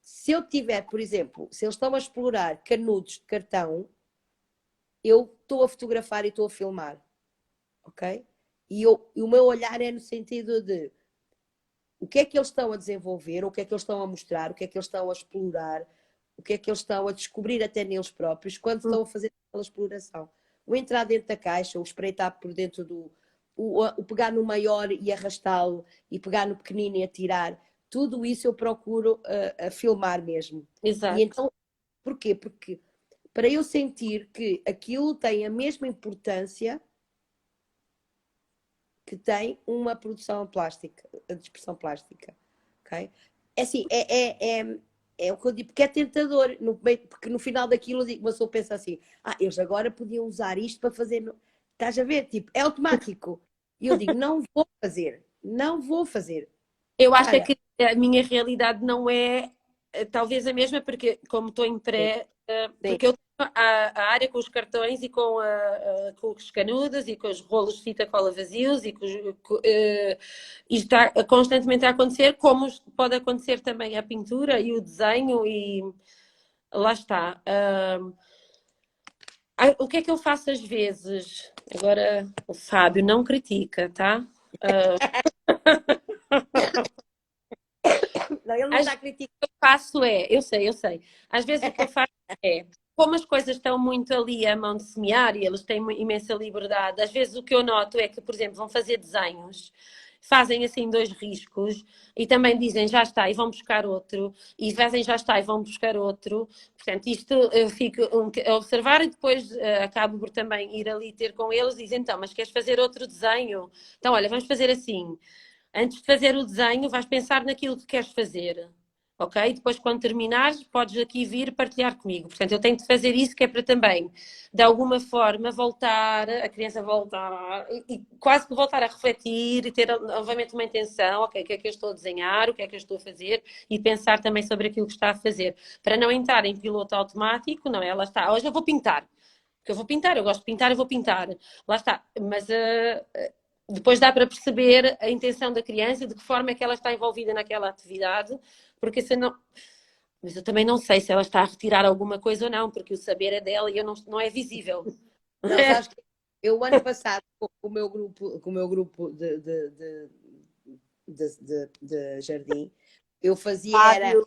[SPEAKER 1] se eu tiver, por exemplo, se eles estão a explorar canudos de cartão, eu estou a fotografar e estou a filmar, ok? E o meu olhar é no sentido de o que é que eles estão a desenvolver, o que é que eles estão a mostrar, o que é que eles estão a explorar, o que é que eles estão a descobrir até neles próprios quando estão a fazer aquela exploração. O entrar dentro da caixa, o espreitar por dentro do... O pegar no maior e arrastá-lo, e pegar no pequenino e atirar, tudo isso eu procuro a filmar mesmo. E
[SPEAKER 2] Exato.
[SPEAKER 1] então, porquê? Porque para eu sentir que aquilo tem a mesma importância que tem uma produção plástica, de expressão plástica, ok? É assim, é o que eu digo, porque é tentador, porque no final daquilo uma pessoa pensa assim, eles agora podiam usar isto para fazer, estás a ver? Tipo, é automático. E eu digo, não vou fazer, não vou fazer.
[SPEAKER 2] Eu acho é
[SPEAKER 1] Para.
[SPEAKER 2] que a minha realidade não é talvez a mesma, porque como estou em
[SPEAKER 1] Sim,
[SPEAKER 2] pré,
[SPEAKER 1] sim.
[SPEAKER 2] porque eu tenho a área com os cartões e com os canudos e com os rolos de fita cola vazios e isto está constantemente a acontecer, como pode acontecer também a pintura e o desenho e lá está. O que é que eu faço às vezes? Agora o Fábio não critica, tá?
[SPEAKER 1] Não, ele não
[SPEAKER 2] Às
[SPEAKER 1] está a criticar.
[SPEAKER 2] faço é, eu sei. Às vezes o que eu faço é, como as coisas estão muito ali à mão de semear e eles têm imensa liberdade, às vezes o que eu noto é que, por exemplo, vão fazer desenhos, fazem assim dois riscos e também dizem já está e vão buscar outro, e fazem já está e vão buscar outro. Portanto, isto eu fico a observar e depois acabo por também ir ali ter com eles e dizer, então, mas queres fazer outro desenho? Então, olha, vamos fazer assim. Antes de fazer o desenho, vais pensar naquilo que queres fazer. Ok? Depois, quando terminares, podes aqui vir partilhar comigo. Portanto, eu tenho de fazer isso que é para também, de alguma forma, voltar, a criança voltar e quase que voltar a refletir e ter novamente uma intenção, ok, o que é que eu estou a desenhar, o que é que eu estou a fazer e pensar também sobre aquilo que está a fazer. Para não entrar em piloto automático, não é? Ela está, hoje eu vou pintar. Porque eu vou pintar, eu gosto de pintar, eu vou pintar. Lá está. Mas depois dá para perceber a intenção da criança, de que forma é que ela está envolvida naquela atividade, porque se não. Mas eu também não sei se ela está a retirar alguma coisa ou não, porque o saber é dela e eu não é visível.
[SPEAKER 1] Não, sabes que eu, ano passado, com o meu grupo de jardim, eu fazia era
[SPEAKER 2] Fábio.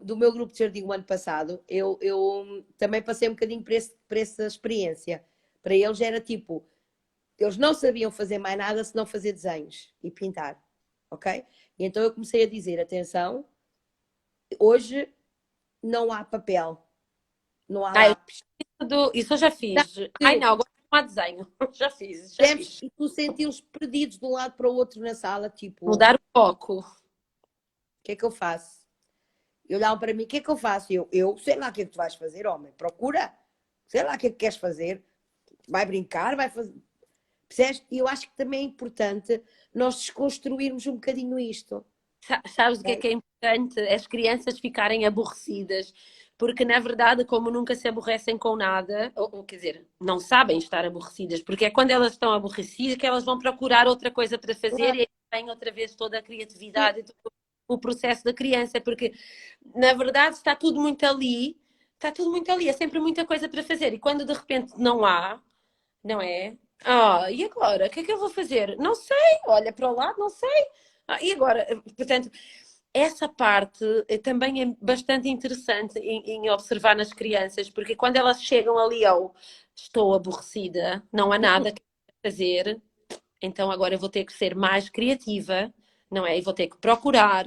[SPEAKER 1] do meu grupo de jardim o ano passado, eu também passei um bocadinho por essa experiência. Para eles era tipo, eles não sabiam fazer mais nada se não fazer desenhos e pintar, ok? E então eu comecei a dizer, atenção, hoje não há papel, não há
[SPEAKER 2] Ai,
[SPEAKER 1] lápis.
[SPEAKER 2] isso eu já fiz. Ai não, agora não há desenho. Já fiz, já fiz.
[SPEAKER 1] E tu senti-los perdidos de um lado para o outro na sala, tipo, o
[SPEAKER 2] Mudar o foco.
[SPEAKER 1] que é que eu faço? E olhavam para mim, o que é que eu faço? Eu sei lá o que é que tu vais fazer, homem, procura, sei lá o que é que queres fazer, vai brincar, vai fazer. Percebes? E eu acho que também é importante nós desconstruirmos um bocadinho isto.
[SPEAKER 2] Sabes o
[SPEAKER 1] Ok?
[SPEAKER 2] que é importante? As crianças ficarem aborrecidas, porque na verdade, como nunca se aborrecem com nada, ou quer dizer, não sabem estar aborrecidas, porque é quando elas estão aborrecidas que elas vão procurar outra coisa para fazer e aí vem outra vez toda a criatividade, todo o processo da criança, porque na verdade está tudo muito ali, é sempre muita coisa para fazer, e quando de repente não há, não é? E agora? O que é que eu vou fazer? Não sei, olha para o lado, não sei. E agora? Portanto, essa parte também é bastante interessante em observar nas crianças, porque quando elas chegam ali ao estou aborrecida, não há nada que fazer, então agora eu vou ter que ser mais criativa, não é? E vou ter que procurar,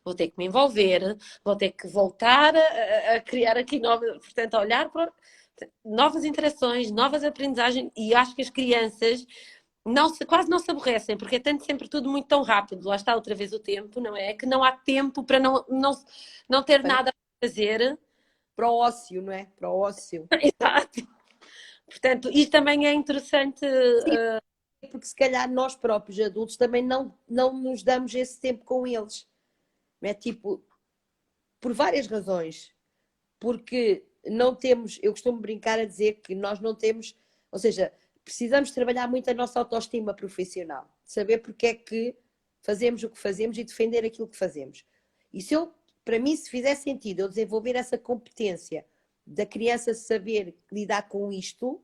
[SPEAKER 2] vou ter que me envolver, vou ter que voltar a criar aqui novas, portanto, a olhar para novas interações, novas aprendizagens, e acho que as crianças quase não se aborrecem, porque é tanto sempre tudo muito tão rápido. Lá está outra vez o tempo, não é? Que não há tempo para não ter nada a fazer.
[SPEAKER 1] para o ócio, não é? Para o ócio.
[SPEAKER 2] Exato. Portanto, isto também é interessante.
[SPEAKER 1] Porque se calhar nós próprios adultos também não nos damos esse tempo com eles. Não é? Tipo, por várias razões. Porque não temos, eu costumo brincar a dizer que nós não temos, ou seja, precisamos trabalhar muito a nossa autoestima profissional, saber porque é que fazemos o que fazemos e defender aquilo que fazemos. E se eu, para mim, se fizer sentido eu desenvolver essa competência da criança saber lidar com isto,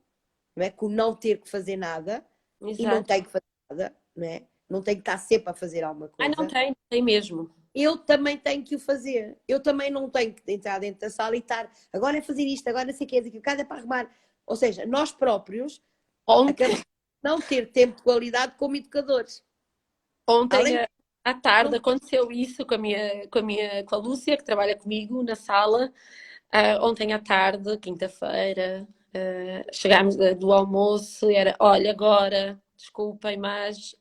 [SPEAKER 1] não é? Com não ter que fazer nada, e não
[SPEAKER 2] Exato.
[SPEAKER 1] tem que fazer nada, não é? Não tem que estar sempre a fazer alguma
[SPEAKER 2] Ah, não
[SPEAKER 1] coisa.
[SPEAKER 2] tem mesmo.
[SPEAKER 1] Eu também tenho que o fazer. Eu também não tenho que entrar dentro da sala e estar agora é fazer isto, agora não sei o que é, aquilo, cada é para arrumar. Ou seja, nós próprios
[SPEAKER 2] Ontem,
[SPEAKER 1] acabamos de não ter tempo de qualidade como educadores.
[SPEAKER 2] ontem
[SPEAKER 1] Além de
[SPEAKER 2] à tarde
[SPEAKER 1] não
[SPEAKER 2] aconteceu isso com a Lúcia, que trabalha comigo na sala. Ontem à tarde, quinta-feira, chegámos do almoço e era, olha, agora, desculpem, mas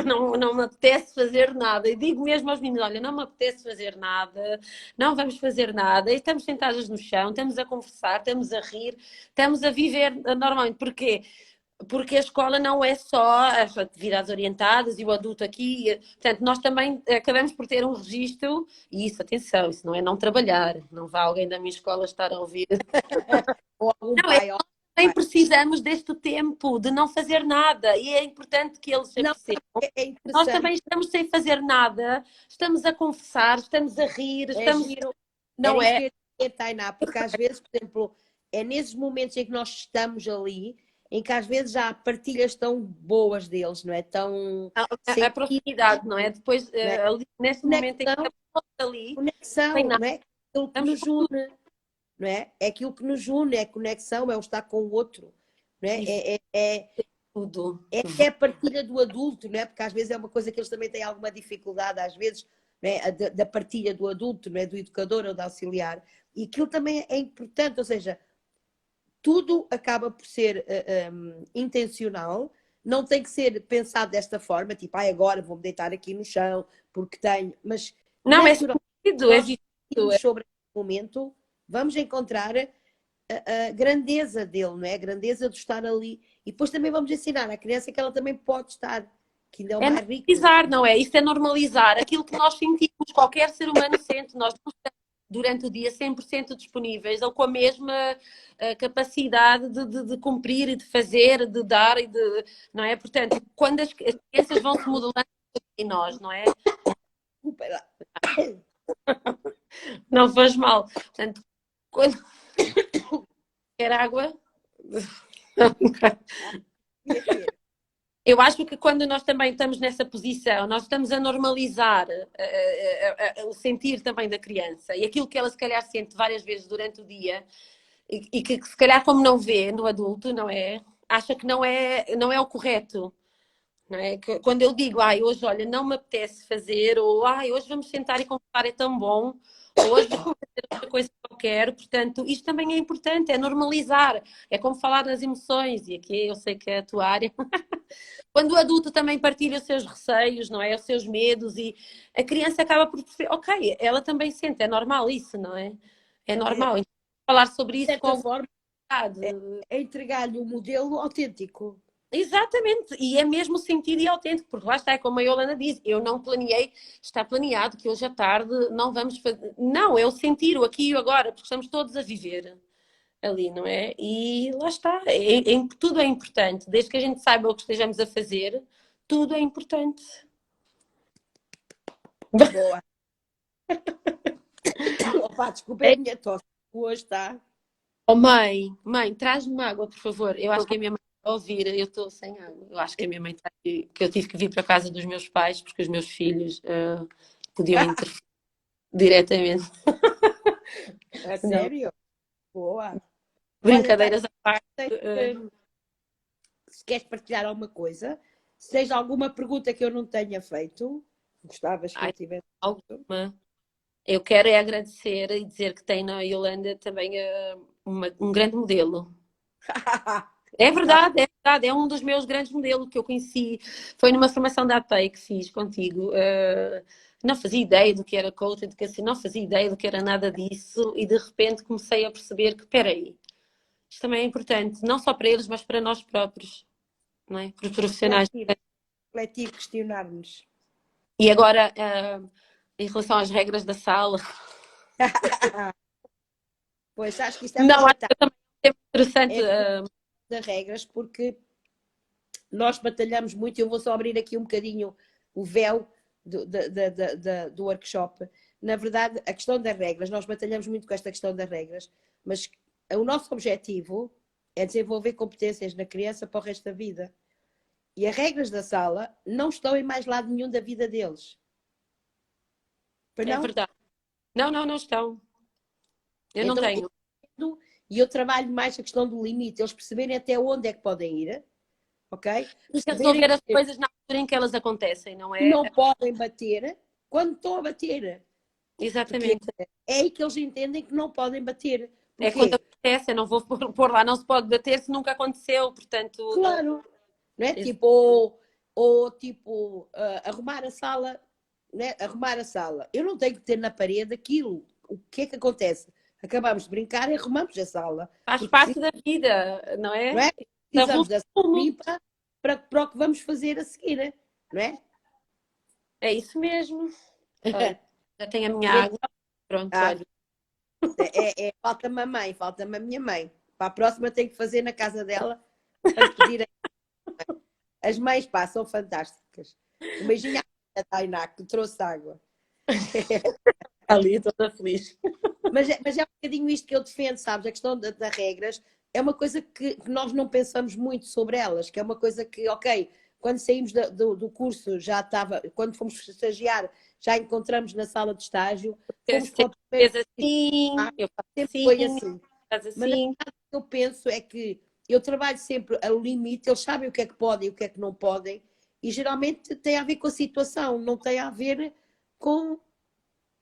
[SPEAKER 2] não me apetece fazer nada. E digo mesmo aos meninos, olha, não me apetece fazer nada, não vamos fazer nada. E estamos sentadas no chão, estamos a conversar, estamos a rir, estamos a viver normalmente. Porquê? Porque a escola não é só as atividades orientadas e o adulto aqui. Portanto, nós também acabamos por ter um registro, e isso, atenção, isso não é não trabalhar. Não vá alguém da minha escola estar a ouvir.
[SPEAKER 1] ou algum
[SPEAKER 2] Não, é
[SPEAKER 1] pai ou
[SPEAKER 2] também
[SPEAKER 1] pai.
[SPEAKER 2] precisamos deste tempo de não fazer nada. E é importante que eles
[SPEAKER 1] Não,
[SPEAKER 2] percebam.
[SPEAKER 1] é
[SPEAKER 2] Nós
[SPEAKER 1] interessante,
[SPEAKER 2] também estamos sem fazer nada, estamos a conversar, estamos a rir,
[SPEAKER 1] é
[SPEAKER 2] estamos.
[SPEAKER 1] giro. Era
[SPEAKER 2] Não
[SPEAKER 1] isso
[SPEAKER 2] é?
[SPEAKER 1] que eu ia dizer, Tainá, porque às vezes, por exemplo, é nesses momentos em que nós estamos ali, em que às vezes já há partilhas tão boas deles, não é? Tão
[SPEAKER 2] A
[SPEAKER 1] sentidas,
[SPEAKER 2] proximidade, não é? Depois,
[SPEAKER 1] não é?
[SPEAKER 2] ali, neste momento em que
[SPEAKER 1] Conexão,
[SPEAKER 2] estamos todos ali, sem
[SPEAKER 1] conexão,
[SPEAKER 2] nada,
[SPEAKER 1] não é? Aquilo que
[SPEAKER 2] estamos
[SPEAKER 1] nos
[SPEAKER 2] por tudo.
[SPEAKER 1] une, não é? É aquilo que nos une, é conexão, é o estar com o outro, não é?
[SPEAKER 2] Isso
[SPEAKER 1] É
[SPEAKER 2] tudo.
[SPEAKER 1] é até a partilha do adulto, não é? Porque às vezes é uma coisa que eles também têm alguma dificuldade, às vezes, não é? Da partilha do adulto, não é? Do educador ou do auxiliar. E aquilo também é importante, ou seja, tudo acaba por ser intencional, não tem que ser pensado desta forma, tipo, agora vou-me deitar aqui no chão porque tenho, mas
[SPEAKER 2] Não, é
[SPEAKER 1] naturalmente
[SPEAKER 2] sentido, é
[SPEAKER 1] nós
[SPEAKER 2] vivido.
[SPEAKER 1] refletirmos sobre esse momento, vamos encontrar a grandeza dele, não é? A grandeza de estar ali. E depois também vamos ensinar à criança que ela também pode estar, que ainda é o
[SPEAKER 2] É
[SPEAKER 1] mais rico.
[SPEAKER 2] normalizar, não é? Isto é normalizar aquilo que nós sentimos, qualquer ser humano sente. Nós não estamos durante o dia 100% disponíveis ou com a mesma capacidade de cumprir e de fazer, de dar e de. Não é? Portanto, quando as crianças vão se modelando em nós, não é?
[SPEAKER 1] Desculpa lá.
[SPEAKER 2] Não faz mal. Portanto, quando quer água.
[SPEAKER 1] Devia ter.
[SPEAKER 2] Eu acho que quando nós também estamos nessa posição, nós estamos a normalizar o sentir também da criança e aquilo que ela se calhar sente várias vezes durante o dia e que se calhar como não vê no adulto, não é? Acha que não é o correto. Não é? Quando eu digo, hoje, olha, não me apetece fazer, ou hoje vamos sentar e conversar, é tão bom, ou hoje vamos fazer outra coisa que eu quero, portanto, isto também é importante, é normalizar, é como falar nas emoções, e aqui eu sei que é a tua área. Quando o adulto também partilha os seus receios, não é? Os seus medos, e a criança acaba por perceber, ok, ela também sente, é normal isso, não é? É
[SPEAKER 1] De
[SPEAKER 2] normal. Então, falar sobre isso
[SPEAKER 1] certa
[SPEAKER 2] com
[SPEAKER 1] forma, é,
[SPEAKER 2] vontade.
[SPEAKER 1] é entregar-lhe o modelo autêntico.
[SPEAKER 2] Exatamente, e é mesmo sentido e autêntico, porque lá está, é como a Yolanda diz, eu não planeei, está planeado que hoje à tarde não vamos fazer. Não, é o sentir o aqui e o agora, porque estamos todos a viver ali, não é? E lá está, tudo é importante, desde que a gente saiba o que estejamos a fazer, tudo é importante.
[SPEAKER 1] Boa. Opa, desculpa, é a minha tosse. Hoje está.
[SPEAKER 2] Oh mãe, traz-me água, por favor. Eu acho que a minha mãe está a ouvir, eu estou sem água. Eu acho que a minha mãe está aqui, que eu tive que vir para a casa dos meus pais, porque os meus filhos podiam interferir diretamente.
[SPEAKER 1] A
[SPEAKER 2] Não,
[SPEAKER 1] sério? Boa. Olha, tá,
[SPEAKER 2] brincadeiras à parte.
[SPEAKER 1] se queres partilhar alguma coisa, se tens alguma pergunta que eu não tenha feito, gostavas que eu
[SPEAKER 2] Ai,
[SPEAKER 1] tivesse feito.
[SPEAKER 2] alguma. Eu quero é agradecer e dizer que tem na Yolanda também um grande modelo. É verdade, é um dos meus grandes modelos que eu conheci. Foi numa formação da APEI que fiz contigo. não fazia ideia do que era coach educacional, não fazia ideia do que era nada disso e de repente comecei a perceber que, espera aí, isto também é importante, não só para eles, mas para nós próprios, não é? Para os profissionais.
[SPEAKER 1] Refletir, refletir, questionar-nos.
[SPEAKER 2] E agora, em relação às regras da sala,
[SPEAKER 1] Pois, acho que isto é
[SPEAKER 2] não, acho
[SPEAKER 1] fundamental.
[SPEAKER 2] que também é interessante.
[SPEAKER 1] É das regras, porque nós batalhamos muito. Eu vou só abrir aqui um bocadinho o véu do workshop. Na verdade, a questão das regras, nós batalhamos muito com esta questão das regras, mas o nosso objetivo é desenvolver competências na criança para o resto da vida. E as regras da sala não estão em mais lado nenhum da vida deles. Pois
[SPEAKER 2] É
[SPEAKER 1] não?
[SPEAKER 2] verdade. Não, não, não estão. Eu não
[SPEAKER 1] Então,
[SPEAKER 2] tenho.
[SPEAKER 1] eu trabalho mais a questão do limite, eles perceberem até onde é que podem ir, ok?
[SPEAKER 2] E
[SPEAKER 1] Perceberem
[SPEAKER 2] resolver as coisas na altura em que elas acontecem, não
[SPEAKER 1] que
[SPEAKER 2] é?
[SPEAKER 1] não podem bater quando estão a bater. Porque
[SPEAKER 2] Exatamente.
[SPEAKER 1] é aí que eles entendem que não podem bater.
[SPEAKER 2] É quando
[SPEAKER 1] Porquê?
[SPEAKER 2] acontece, eu não vou pôr lá, não se pode bater se nunca aconteceu, portanto.
[SPEAKER 1] Claro. Não é? Tipo, ou tipo, arrumar a sala, né? Arrumar a sala. Eu não tenho que ter na parede aquilo. O que é que acontece? Acabamos de brincar e arrumamos a sala.
[SPEAKER 2] Faz
[SPEAKER 1] Porque
[SPEAKER 2] parte da vida, não
[SPEAKER 1] não
[SPEAKER 2] é?
[SPEAKER 1] é?
[SPEAKER 2] Da
[SPEAKER 1] Precisamos da sala
[SPEAKER 2] resumo.
[SPEAKER 1] limpa para o que vamos fazer a seguir, não é?
[SPEAKER 2] É isso mesmo. Olha, já tenho a minha
[SPEAKER 1] E
[SPEAKER 2] água.
[SPEAKER 1] então,
[SPEAKER 2] Pronto,
[SPEAKER 1] ah,
[SPEAKER 2] olha.
[SPEAKER 1] falta-me a mãe, falta-me a minha mãe. Para a próxima tenho que fazer na casa dela para lhe pedir. As mães, pá, são fantásticas. Um beijinho à Tainá, que trouxe água.
[SPEAKER 2] Ali, toda feliz.
[SPEAKER 1] Mas é um bocadinho isto que eu defendo, sabes? A questão das regras é uma coisa que nós não pensamos muito sobre elas, que é uma coisa que, ok, quando saímos do curso já estava, quando fomos estagiar, já encontramos na sala de estágio,
[SPEAKER 2] Eu
[SPEAKER 1] fomos
[SPEAKER 2] sempre
[SPEAKER 1] para o
[SPEAKER 2] fez
[SPEAKER 1] primeiro,
[SPEAKER 2] assim, eu faço
[SPEAKER 1] sempre foi
[SPEAKER 2] assim,
[SPEAKER 1] assim.
[SPEAKER 2] faz
[SPEAKER 1] Mas a
[SPEAKER 2] assim.
[SPEAKER 1] verdade que eu penso é que eu trabalho sempre ao limite, eles sabem o que é que podem e o que é que não podem, e geralmente tem a ver com a situação, não tem a ver com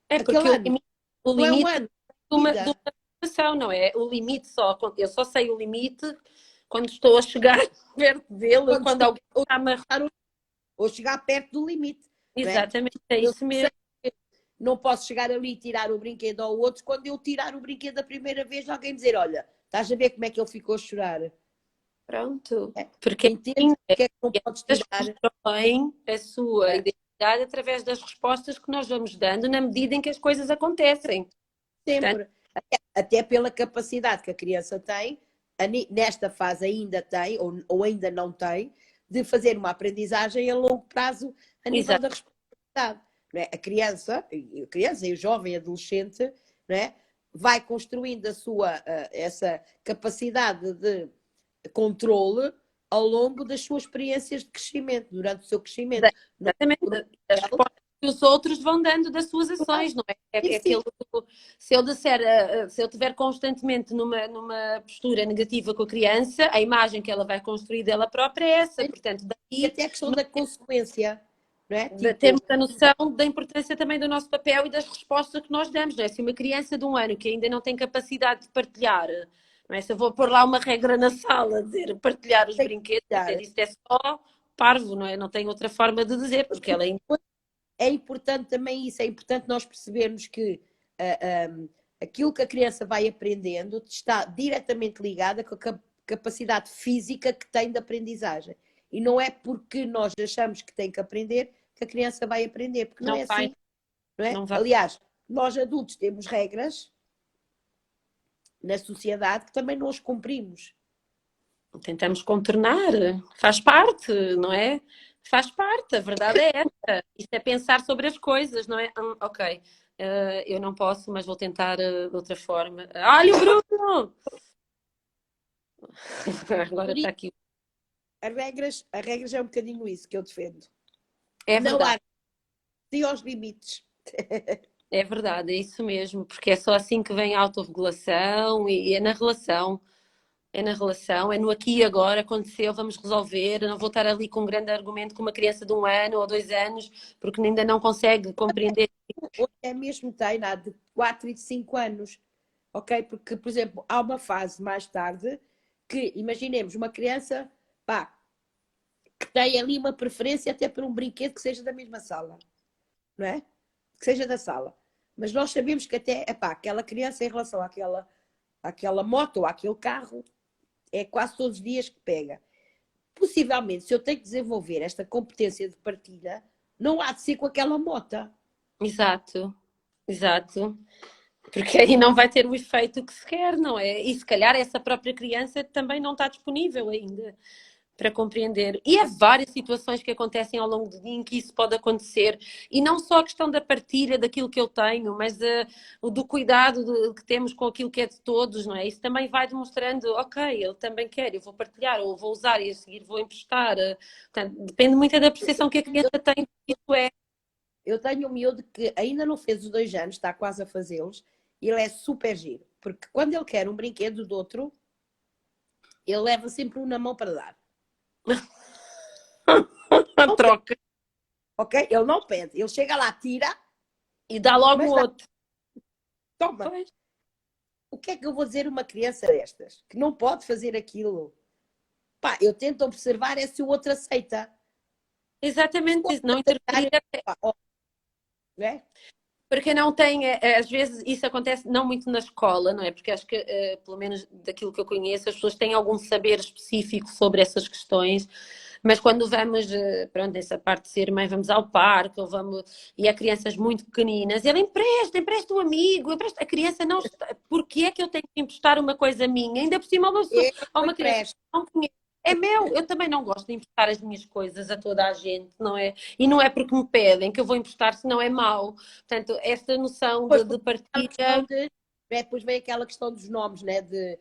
[SPEAKER 2] É porque
[SPEAKER 1] aquele ano.
[SPEAKER 2] o
[SPEAKER 1] Não é um
[SPEAKER 2] limite
[SPEAKER 1] ano,
[SPEAKER 2] de
[SPEAKER 1] vida.
[SPEAKER 2] uma situação, não é? O limite só, eu só sei o limite quando estou a chegar perto dele,
[SPEAKER 1] Quando
[SPEAKER 2] quando
[SPEAKER 1] estou
[SPEAKER 2] alguém está-me a...
[SPEAKER 1] ou chegar perto do limite, não é?
[SPEAKER 2] Exatamente, é
[SPEAKER 1] Eu
[SPEAKER 2] isso
[SPEAKER 1] sei
[SPEAKER 2] mesmo.
[SPEAKER 1] que não posso chegar ali e tirar o brinquedo ao outro. Quando eu tirar o brinquedo a primeira vez, alguém dizer: Olha, estás a ver como é que ele ficou a chorar?
[SPEAKER 2] Pronto.
[SPEAKER 1] É.
[SPEAKER 2] Porque
[SPEAKER 1] Entende
[SPEAKER 2] assim,
[SPEAKER 1] porque é que não podes
[SPEAKER 2] elas
[SPEAKER 1] tirar?
[SPEAKER 2] constroem a sua
[SPEAKER 1] É.
[SPEAKER 2] identidade através das respostas que nós vamos dando na medida em que as coisas acontecem. Portanto,
[SPEAKER 1] Sempre. Até pela capacidade que a criança tem, nesta fase ainda tem, ou ainda não tem, de fazer uma aprendizagem a longo prazo a nível
[SPEAKER 2] exato,
[SPEAKER 1] da responsabilidade. Não é? A criança e o jovem adolescente, não é? Vai construindo essa capacidade de controle ao longo das suas experiências de crescimento, durante o seu crescimento. Não
[SPEAKER 2] exatamente,
[SPEAKER 1] é por
[SPEAKER 2] as
[SPEAKER 1] papel,
[SPEAKER 2] respostas que os outros vão dando das suas
[SPEAKER 1] claro.
[SPEAKER 2] ações, não é?
[SPEAKER 1] Sim,
[SPEAKER 2] É
[SPEAKER 1] sim.
[SPEAKER 2] aquilo, se eu disser, se eu estiver constantemente numa postura negativa com a criança, a imagem que ela vai construir dela própria é essa. Portanto,
[SPEAKER 1] E
[SPEAKER 2] daí
[SPEAKER 1] até a questão da consequência, não é?
[SPEAKER 2] termos
[SPEAKER 1] Tipo,
[SPEAKER 2] a noção da importância também do nosso papel e das respostas que nós damos, não é? Se uma criança de um ano que ainda não tem capacidade de partilhar, não é? Se eu vou pôr lá uma regra na sala, dizer partilhar os
[SPEAKER 1] tem que
[SPEAKER 2] brinquedos,
[SPEAKER 1] cuidar.
[SPEAKER 2] dizer isto é só parvo, não é? Não tem outra forma de dizer, porque ela ainda...
[SPEAKER 1] É importante também isso, é importante nós percebermos que aquilo que a criança vai aprendendo está diretamente ligada com a capacidade física que tem de aprendizagem. E não é porque nós achamos que tem que aprender que a criança vai aprender, porque não
[SPEAKER 2] não
[SPEAKER 1] é
[SPEAKER 2] vai,
[SPEAKER 1] assim, não é?
[SPEAKER 2] não vai.
[SPEAKER 1] Aliás, nós adultos temos regras na sociedade que também não as cumprimos.
[SPEAKER 2] Tentamos contornar, faz parte, não é? Faz parte, a verdade é essa. Isto é pensar sobre as coisas, não é? Ok, eu não posso, mas vou tentar de outra forma. Olha o Bruno! Agora
[SPEAKER 1] Por
[SPEAKER 2] está
[SPEAKER 1] isso,
[SPEAKER 2] aqui.
[SPEAKER 1] a regras é um bocadinho isso que eu defendo.
[SPEAKER 2] É
[SPEAKER 1] Não
[SPEAKER 2] verdade,
[SPEAKER 1] há sim aos limites.
[SPEAKER 2] é isso mesmo, porque é só assim que vem a autorregulação e é na relação. É na relação, é no aqui e agora, aconteceu, vamos resolver. Eu não vou estar ali com um grande argumento com uma criança de um ano ou 2 anos, porque ainda não consegue compreender.
[SPEAKER 1] Hoje é mesmo tem, há de 4 e de 5 anos, ok? Porque, por exemplo, há uma fase mais tarde que, imaginemos, uma criança, pá, que tem ali uma preferência até por um brinquedo que seja da mesma sala, não é? que seja da sala. Mas nós sabemos que até, epá, aquela criança em relação àquela moto ou àquele carro, é quase todos os dias que pega. Possivelmente, se eu tenho que desenvolver esta competência de partilha, não há de ser com aquela moto.
[SPEAKER 2] Exato, exato. Porque aí não vai ter o efeito que se quer, não é? E se calhar essa própria criança também não está disponível ainda para compreender. E há várias situações que acontecem ao longo do dia em que isso pode acontecer. E não só a questão da partilha daquilo que eu tenho, mas do cuidado que temos com aquilo que é de todos, não é? Isso também vai demonstrando, ok, eu também quero, eu vou partilhar, ou vou usar e a seguir vou emprestar. Portanto, depende muito da percepção que a criança tem do que isso é.
[SPEAKER 1] Eu tenho um miúdo que ainda não fez os 2 anos, está quase a fazê-los, e ele é super giro. Porque quando ele quer um brinquedo do outro, ele leva sempre um na mão para dar.
[SPEAKER 2] A troca.
[SPEAKER 1] Ok? Ele não pede. Ele chega lá, tira
[SPEAKER 2] E dá logo
[SPEAKER 1] mas
[SPEAKER 2] o
[SPEAKER 1] dá.
[SPEAKER 2] outro.
[SPEAKER 1] Toma.
[SPEAKER 2] Pois.
[SPEAKER 1] O que é que eu vou dizer a uma criança destas? Que não pode fazer aquilo. Pá, eu tento observar é se o outro aceita.
[SPEAKER 2] Exatamente isso, não interferir.
[SPEAKER 1] Pá, ó, não é?
[SPEAKER 2] Porque não tem, às vezes isso acontece não muito na escola, não é? Porque acho que, pelo menos daquilo que eu conheço, as pessoas têm algum saber específico sobre essas questões, mas quando vamos, pronto, essa parte de ser mãe, vamos ao parque, ou vamos, e há crianças muito pequeninas, e ela empresta um amigo, empresta, a criança não está, porque é que eu tenho que emprestar uma coisa minha? Ainda por cima
[SPEAKER 1] Eu
[SPEAKER 2] a
[SPEAKER 1] não
[SPEAKER 2] uma criança que
[SPEAKER 1] empresto.
[SPEAKER 2] não conhece. É meu, eu também não gosto de emprestar as minhas coisas a toda a gente, não é? E não é porque me pedem que eu vou emprestar, senão é mau. Portanto, esta noção
[SPEAKER 1] Depois,
[SPEAKER 2] de
[SPEAKER 1] aquela questão
[SPEAKER 2] partilha.
[SPEAKER 1] depois vem aquela questão dos nomes, né? De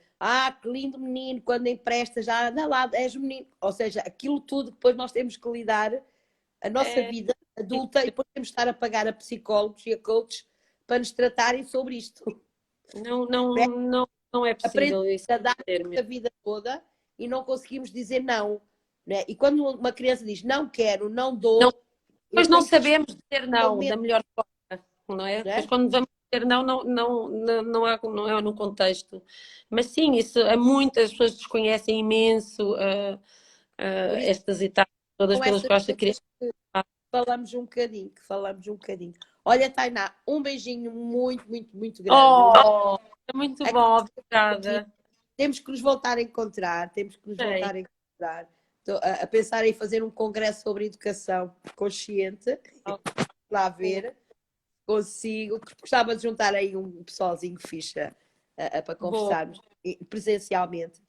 [SPEAKER 1] que lindo menino, quando empresta já anda lá, és um menino. Ou seja, aquilo tudo que depois nós temos que lidar a nossa
[SPEAKER 2] É,
[SPEAKER 1] vida adulta e depois temos que estar a pagar a psicólogos e a coaches para nos tratarem sobre isto.
[SPEAKER 2] não,
[SPEAKER 1] Né?
[SPEAKER 2] não é
[SPEAKER 1] Aprendemos
[SPEAKER 2] possível isso
[SPEAKER 1] a dar
[SPEAKER 2] ter mesmo.
[SPEAKER 1] a vida toda e não conseguimos dizer não. Né? E quando uma criança diz não quero, não
[SPEAKER 2] Não,
[SPEAKER 1] dou, eu
[SPEAKER 2] depois não
[SPEAKER 1] tenho que
[SPEAKER 2] sabemos dizer
[SPEAKER 1] com
[SPEAKER 2] não da
[SPEAKER 1] medo,
[SPEAKER 2] melhor forma, não é? Depois
[SPEAKER 1] né?
[SPEAKER 2] quando vamos dizer não, não é no contexto. Mas sim, isso é muitas pessoas desconhecem imenso
[SPEAKER 1] Por isso,
[SPEAKER 2] estas etapas todas
[SPEAKER 1] são
[SPEAKER 2] pelas
[SPEAKER 1] essas
[SPEAKER 2] quais a criança.
[SPEAKER 1] coisas que falamos um bocadinho. Olha, Tainá, um beijinho muito, muito, muito grande.
[SPEAKER 2] Oh, é muito
[SPEAKER 1] Aqui,
[SPEAKER 2] bom, obrigada.
[SPEAKER 1] temos que nos voltar a encontrar, temos que nos voltar
[SPEAKER 2] Sei.
[SPEAKER 1] a encontrar. Estou a pensar em fazer um congresso sobre educação consciente, lá ver, consigo, porque gostava de juntar aí um pessoalzinho ficha para
[SPEAKER 2] Boa,
[SPEAKER 1] conversarmos presencialmente.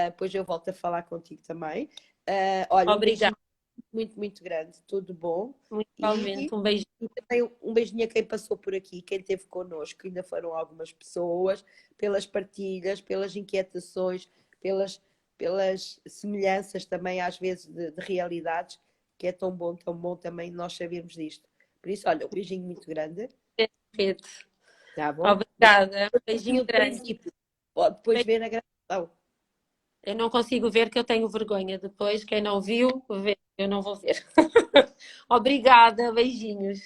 [SPEAKER 1] Depois eu volto a falar contigo também. Olha, um
[SPEAKER 2] obrigada.
[SPEAKER 1] beijinho muito, muito grande, tudo bom.
[SPEAKER 2] Muito
[SPEAKER 1] E,
[SPEAKER 2] igualmente. Um beijo.
[SPEAKER 1] e também um beijinho a quem passou por aqui, quem esteve connosco, ainda foram algumas pessoas, pelas partilhas, pelas inquietações, pelas semelhanças também, às vezes, de realidades, que é tão bom também nós sabermos disto. Por isso, olha, um beijinho muito grande, tá bom?
[SPEAKER 2] Obrigada.
[SPEAKER 1] E
[SPEAKER 2] Beijinho
[SPEAKER 1] o
[SPEAKER 2] grande.
[SPEAKER 1] princípio, pode depois ver na gravação.
[SPEAKER 2] Eu não consigo ver que eu tenho vergonha. Depois, quem não viu, vê. Eu não vou ver. Obrigada. Beijinhos.